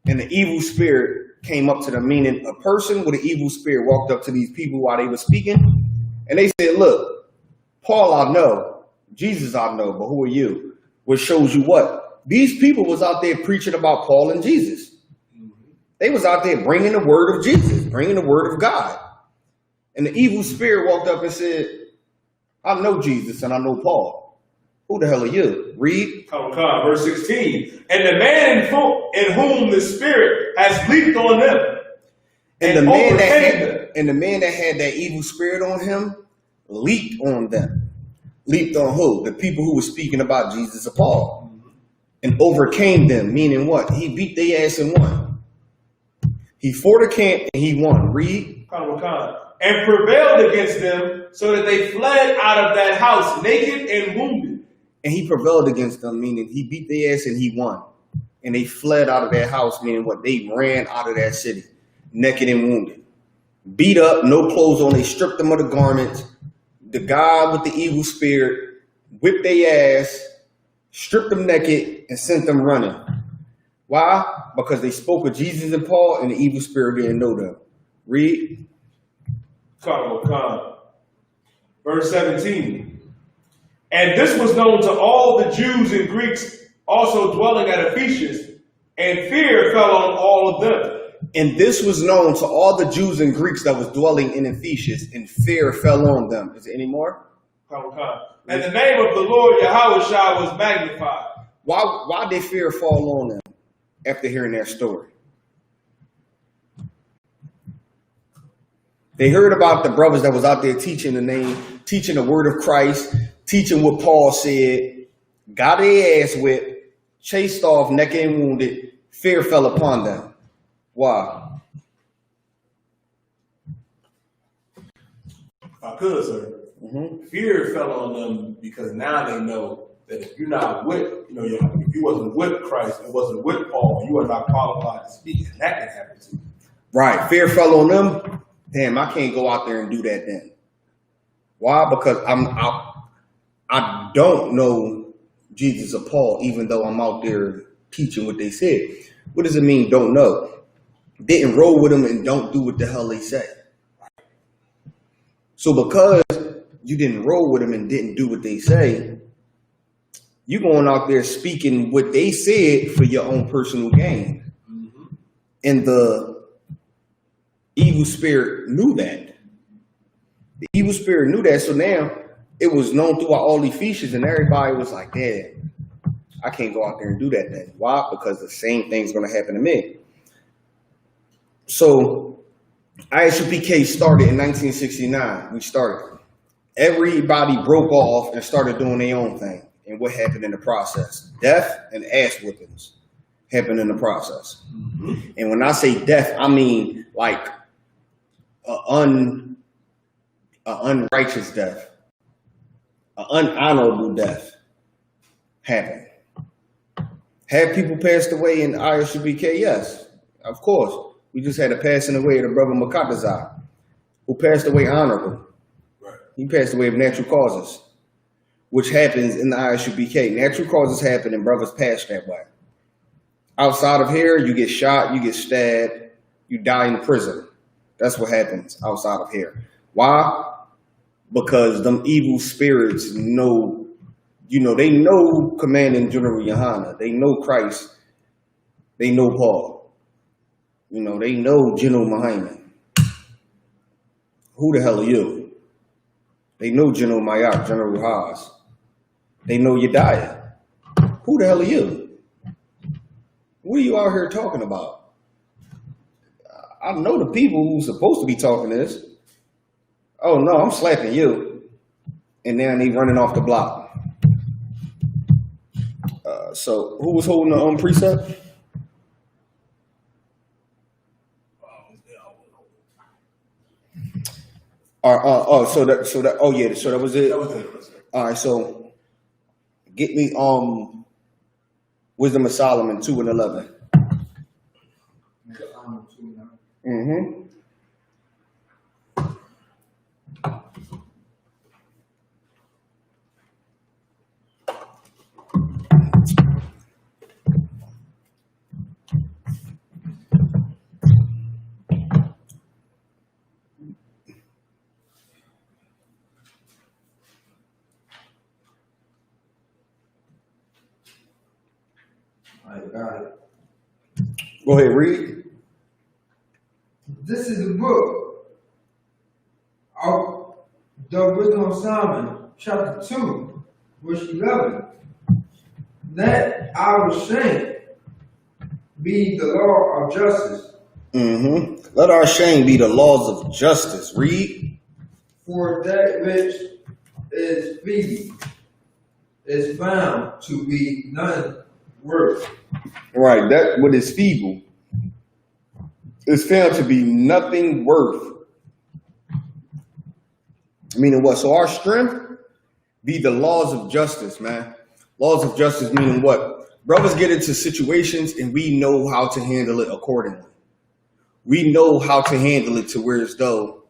and the evil spirit came up to them, meaning a person with an evil spirit walked up to these people while they were speaking, and they said, look, Paul I know, Jesus I know, but who are you? Which shows you what? These people was out there preaching about Paul and Jesus. They was out there bringing the word of Jesus, bringing the word of God. And the evil spirit walked up and said, I know Jesus and I know Paul. Who the hell are you? Read. Verse 16. And the man in whom the spirit has leaped on them and the man that had that evil spirit on him leaped on them. Leaped on who? The people who were speaking about Jesus or Paul. And overcame them, meaning what? He beat their ass and won. He fought a camp and he won. Read. And prevailed against them so that they fled out of that house naked and wounded. And he prevailed against them, meaning he beat their ass and he won. And they fled out of that house, meaning what? They ran out of that city, naked and wounded. Beat up, no clothes on, they stripped them of the garments. The guy with the evil spirit whipped their ass, stripped them naked, and sent them running. Why? Because they spoke of Jesus and Paul, and the evil spirit didn't know them. Read. Verse 17. And this was known to all the Jews and Greeks also dwelling at Ephesus, and fear fell on all of them. And this was known to all the Jews and Greeks that was dwelling in Ephesus, and fear fell on them. Is there any more? And the name of the Lord Yahushua was magnified. Why did fear fall on them after hearing that story? They heard about the brothers that was out there teaching the word of Christ, teaching what Paul said, got their ass whipped, chased off, naked and wounded. Fear fell upon them. Why? If I could, sir. Fear fell on them because now they know that if you're not with, if you wasn't with Christ and wasn't with Paul, you are not qualified to speak, and that can happen to you. Right. Fear fell on them damn, I can't go out there and do that then. Why? Because I don't know Jesus or Paul, even though I'm out there teaching what they said. What does it mean, don't know? Didn't roll with them and don't do what the hell they say. So because you didn't roll with them and didn't do what they say, you going out there speaking what they said for your own personal gain. Mm-hmm. And the evil spirit knew that. The evil spirit knew that. So now it was known throughout all Ephesians, and everybody was like, yeah, I can't go out there and do that then. Why? Because the same thing's going to happen to me. So Isupk started in 1969. We started. Everybody broke off and started doing their own thing. And what happened in the process? Death and ass whippings happened in the process. Mm-hmm. And when I say death, I mean like an unrighteous death, an unhonorable death happened. Have people passed away in Isupk? Yes, of course. We just had a passing away of the brother Makatazar, who passed away honorable. Right. He passed away of natural causes, which happens in the Isupk. Natural causes happen and brothers pass that way. Outside of here, you get shot, you get stabbed, you die in prison. That's what happens outside of here. Why? Because them evil spirits know, they know Commanding General Yohana. They know Christ. They know Paul. They know General Muhammad. Who the hell are you? They know General Mayak, General Haas. They know Yediah. Who the hell are you? What are you out here talking about? I know the people who's supposed to be talking this. Oh no, I'm slapping you. And then they running off the block. So who was holding the precept? So that was it. That was it. All right, so get me Wisdom of Solomon 2:11. Mm-hmm. I got it. Go ahead, read. This is the book of the Wisdom of Solomon, chapter 2, verse 11. Let our shame be the law of justice. Mm-hmm. Let our shame be the laws of justice. Read. For that which is feeble is found to be none worth. Right, that what is feeble is found to be nothing worth. Meaning what? So our strength be the laws of justice, man. Laws of justice meaning what? Brothers get into situations and we know how to handle it accordingly. We know how to handle it to where as though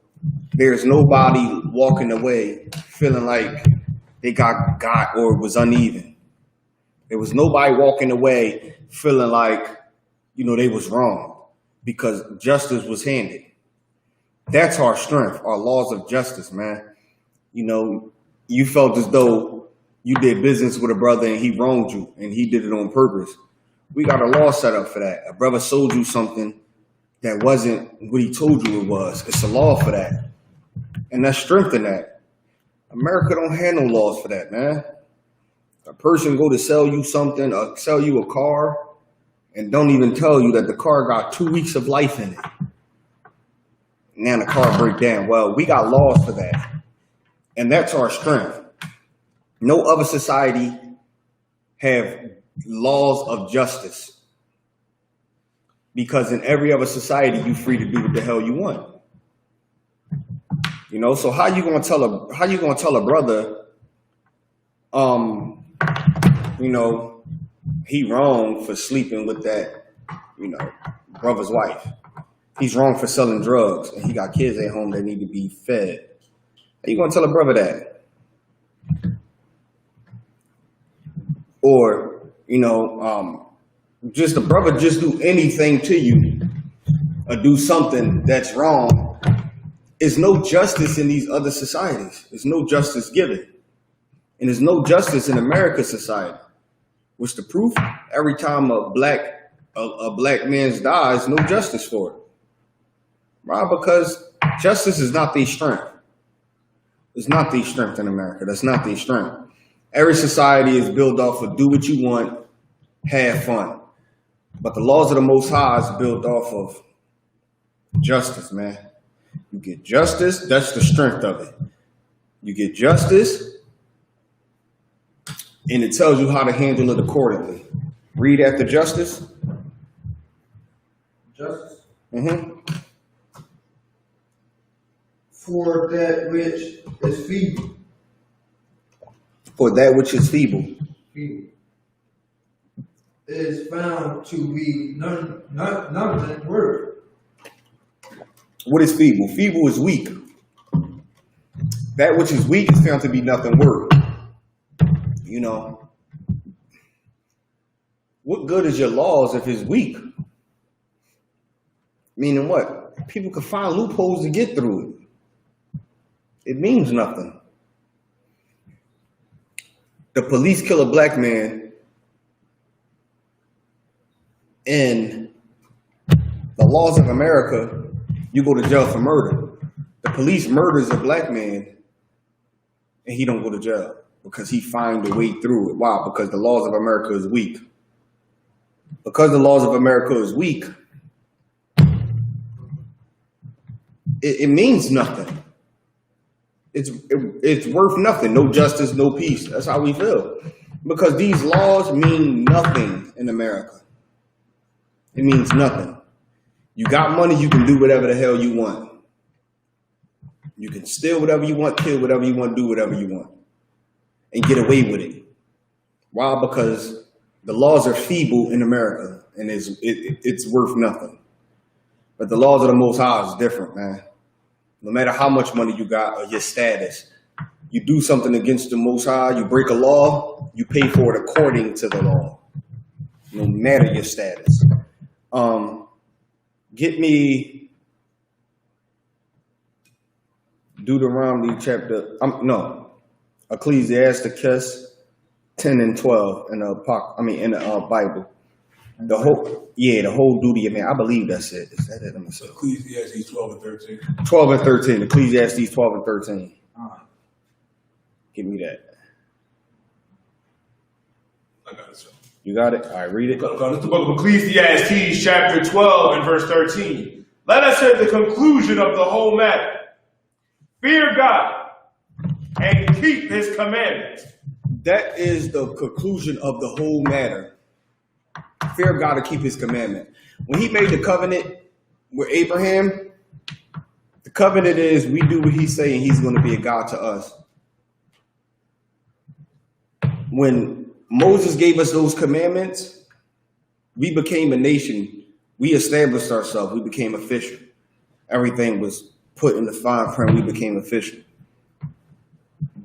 there's nobody walking away feeling like they got or was uneven. There was nobody walking away feeling like, they was wrong because justice was handed. That's our strength, our laws of justice, man. You felt as though you did business with a brother and he wronged you and he did it on purpose. We got a law set up for that. A brother sold you something that wasn't what he told you it was. It's a law for that. And that's strength in that. America don't have no laws for that, man. A person go to sell you something or sell you a car and don't even tell you that the car got 2 weeks of life in it. Now the car break down. Well, we got laws for that. And that's our strength. No other society have laws of justice. Because in every other society, you're free to do what the hell you want. So how you gonna tell a brother, he wrong for sleeping with that, brother's wife. He's wrong for selling drugs, and he got kids at home that need to be fed. How you gonna tell a brother that? Or, just a brother just do anything to you or do something that's wrong. There's no justice in these other societies. There's no justice given. And there's no justice in America's society. What's the proof? Every time a black man dies, no justice for it. Right? Because justice is not their strength. It's not their strength in America. That's not their strength. Every society is built off of do what you want, have fun. But the laws of the Most High is built off of justice, man. You get justice, that's the strength of it. You get justice, and it tells you how to handle it accordingly. Read after justice. Justice. For that which is feeble. For that which is feeble. Feeble. Is found to be nothing word. What is feeble? Feeble is weak. That which is weak is found to be nothing word. What good is your laws if it's weak? Meaning what? People can find loopholes to get through it. It means nothing. The police kill a black man in the laws of America, you go to jail for murder. The police murders a black man and he don't go to jail because he find a way through it. Why? Because the laws of America is weak. Because the laws of America is weak, it means nothing. It's worth nothing. No justice, no peace. That's how we feel. Because these laws mean nothing in America. It means nothing. You got money, you can do whatever the hell you want. You can steal whatever you want, kill whatever you want, do whatever you want, and get away with it. Why? Because the laws are feeble in America, and it's worth nothing. But the laws of the Most High is different, man. No matter how much money you got or your status, you do something against the Most High, you break a law, you pay for it according to the law, no matter your status. Get me Deuteronomy chapter, Ecclesiasticus 10 and 12 in the Bible. The whole duty of man. I believe that's it. Is that it? Let me see. Ecclesiastes 12 and 13. 12 and 13. Ecclesiastes 12 and 13. Give me that. I got it, sir. You got it? All right, read it. It's the book of Ecclesiastes, chapter 12 and verse 13. Let us hear the conclusion of the whole matter. Fear God and keep his commandments. That is the conclusion of the whole matter. Fear God to keep his commandment. When he made the covenant with Abraham, the covenant is we do what he's saying, he's going to be a God to us. When Moses gave us those commandments, we became a nation. We established ourselves. We became official. Everything was put in the fine print. We became official.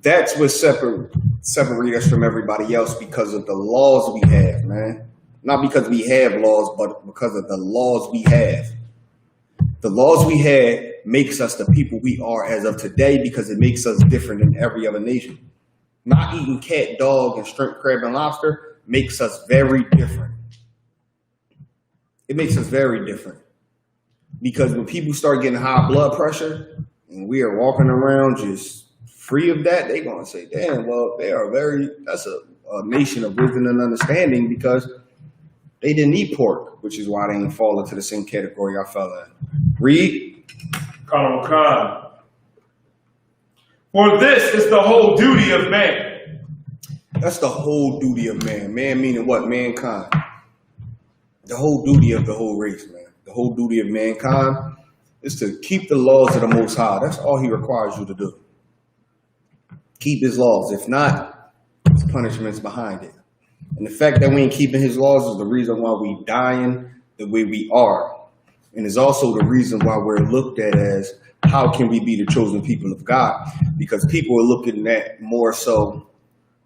That's what separate us from everybody else because of the laws we have, man. Not because we have laws, but because of the laws we have. The laws we have makes us the people we are as of today because it makes us different than every other nation. Not eating cat, dog, and shrimp, crab, and lobster makes us very different. It makes us very different. Because when people start getting high blood pressure and we are walking around just free of that, they're going to say, damn, well, that's a nation of wisdom and understanding because they didn't eat pork, which is why they didn't fall into the same category I fell in. Read. Khan. For this is the whole duty of man. That's the whole duty of man. Man meaning what? Mankind. The whole duty of the whole race, man. The whole duty of mankind is to keep the laws of the Most High. That's all he requires you to do. Keep his laws. If not, there's punishments behind it. And the fact that we ain't keeping his laws is the reason why we dying the way we are. And it's also the reason why we're looked at as how can we be the chosen people of God? Because people are looking at more so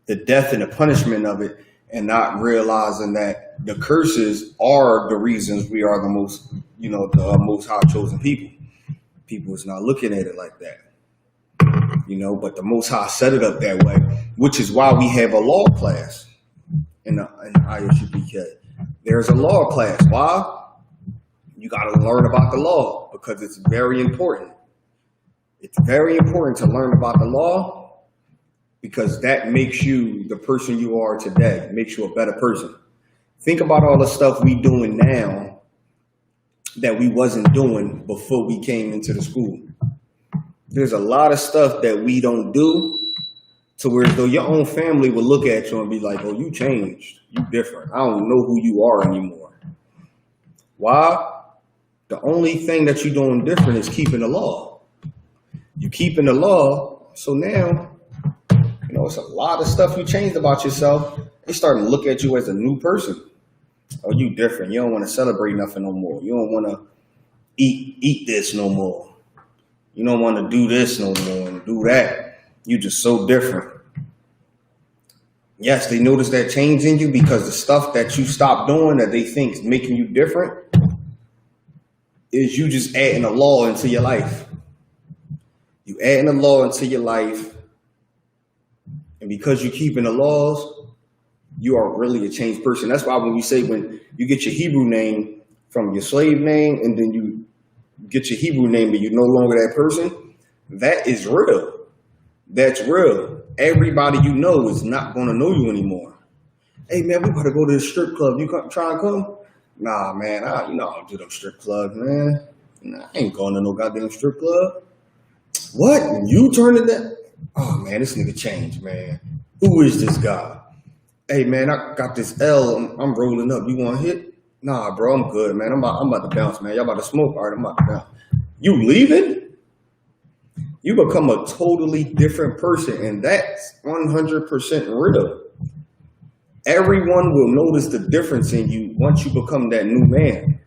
the death and the punishment of it and not realizing that the curses are the reasons we are the most, the most high chosen people. People is not looking at it like that. But the Most High set it up that way, which is why we have a law class in Isupk. There's a law class. Why? You got to learn about the law because it's very important. It's very important to learn about the law because that makes you the person you are today. It makes you a better person. Think about all the stuff we doing now that we wasn't doing before we came into the school. There's a lot of stuff that we don't do to where though your own family will look at you and be like, oh, you changed. You different. I don't know who you are anymore. Why? The only thing that you're doing different is keeping the law. You keeping the law, so now, it's a lot of stuff you changed about yourself. They starting to look at you as a new person. Oh, you different. You don't want to celebrate nothing no more. You don't want to eat this no more. You don't want to do this no more and do that. You just so different. Yes, they notice that change in you because the stuff that you stopped doing that they think is making you different is you just adding a law into your life. You adding a law into your life. And because you're keeping the laws, you are really a changed person. That's why when we say when you get your Hebrew name from your slave name and then you get your Hebrew name and you're no longer that person, that is real. That's real. Everybody you know is not going to know you anymore. Hey, man, we better go to the strip club. You try to come? Nah, man, I don't do them strip clubs, man. Nah, I ain't going to no goddamn strip club. What? You turned it that? Oh, man, this nigga changed, man. Who is this guy? Hey, man, I got this L. I'm rolling up. You want to hit? Nah, bro, I'm good, man. I'm about to bounce, man. Y'all about to smoke? All right, I'm about to bounce. You leaving? You become a totally different person, and that's 100% real. Everyone will notice the difference in you once you become that new man.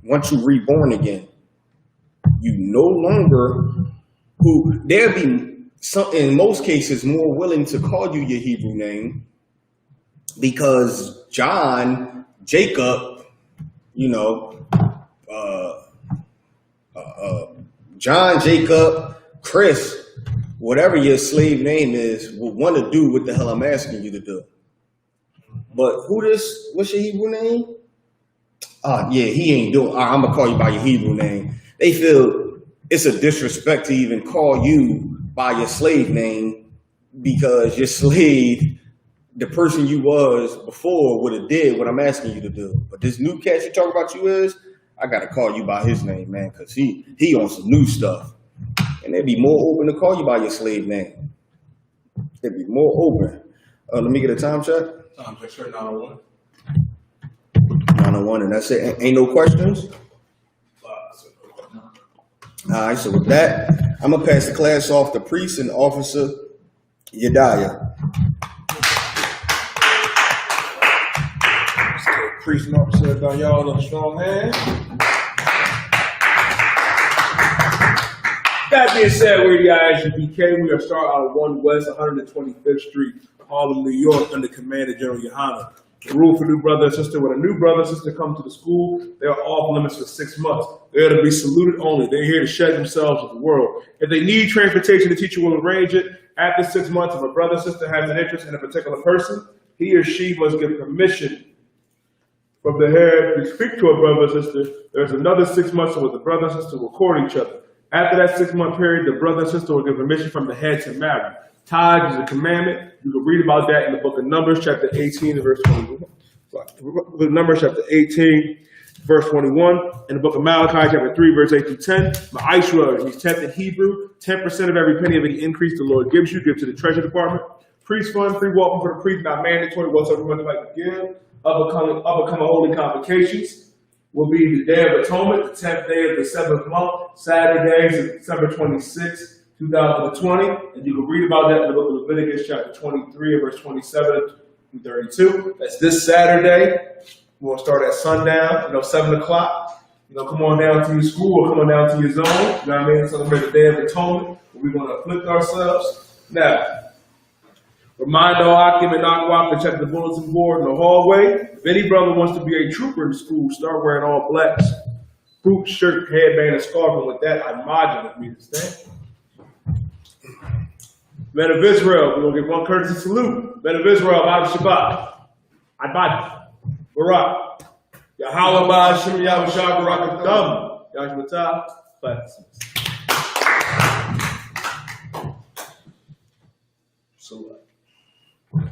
Once you reborn again. You no longer there'll be some, in most cases, more willing to call you your Hebrew name because John, Jacob, John, Jacob, Chris, whatever your slave name is, will want to do what the hell I'm asking you to do. But what's your Hebrew name? Yeah, he ain't doing, I'm going to call you by your Hebrew name. They feel it's a disrespect to even call you by your slave name because your slave, the person you was before, would have did what I'm asking you to do. But this new cat you talk about I got to call you by his name, man, because he on some new stuff. And they'd be more open to call you by your slave name. They'd be more open. Let me get a time check. Time check, sir, 901. 901, and that's it. Ain't no questions? All right, so with that, I'm going to pass the class off to Priest and Officer Yediah. Priest and Officer Yediah on a strong hand. That being said, we're the Isupk. We are starting out at 1 West 125th Street, Harlem, New York, under Command of General Yohana. The rule for new brother and sister: when a new brother and sister come to the school, they are off limits for 6 months. They are to be saluted only. They're here to shed themselves with the world. If they need transportation, the teacher will arrange it. After 6 months, if a brother or sister has an interest in a particular person, he or she must give permission from the head to speak to a brother or sister. There's another 6 months where the brother and sister will court each other. After that 6 month period, the brother and sister will give permission from the head to marry. Tithe is a commandment. You can read about that in the book of Numbers, chapter 18, verse 21. Numbers, chapter 18, verse 21. In the book of Malachi, chapter 3, verse 8 through 10. Ma'ishra, he's 10th in Hebrew. 10% of every penny of any increase the Lord gives you, give to the treasury department. Priest fund, free walking for the priest, not mandatory. Whatsoever much like to give. Upcoming holy convocations will be the Day of Atonement, the 10th day of the 7th month, Saturday, December 26th. 2020, and you can read about that in the book of Leviticus, chapter 23, verse 27 through 32. That's this Saturday. We're going to start at sundown, 7 o'clock. come on down to your school or come on down to your zone. You know what I mean? Celebrate the Day of Atonement. We're going to afflict ourselves. Now, remind all Akim and Akwak to check the bulletin board in the hallway. If any brother wants to be a trooper in school, start wearing all blacks. Boot, shirt, headband, and scarf. And with that, I modulate me to stand. Men of Israel, we're going to give one courtesy salute. Men of Israel, Abad Shabbat. Abad. Barak. Yahweh Ba'ashem Yahushua Barak Adam. Yahshua Ta'ala. Salute.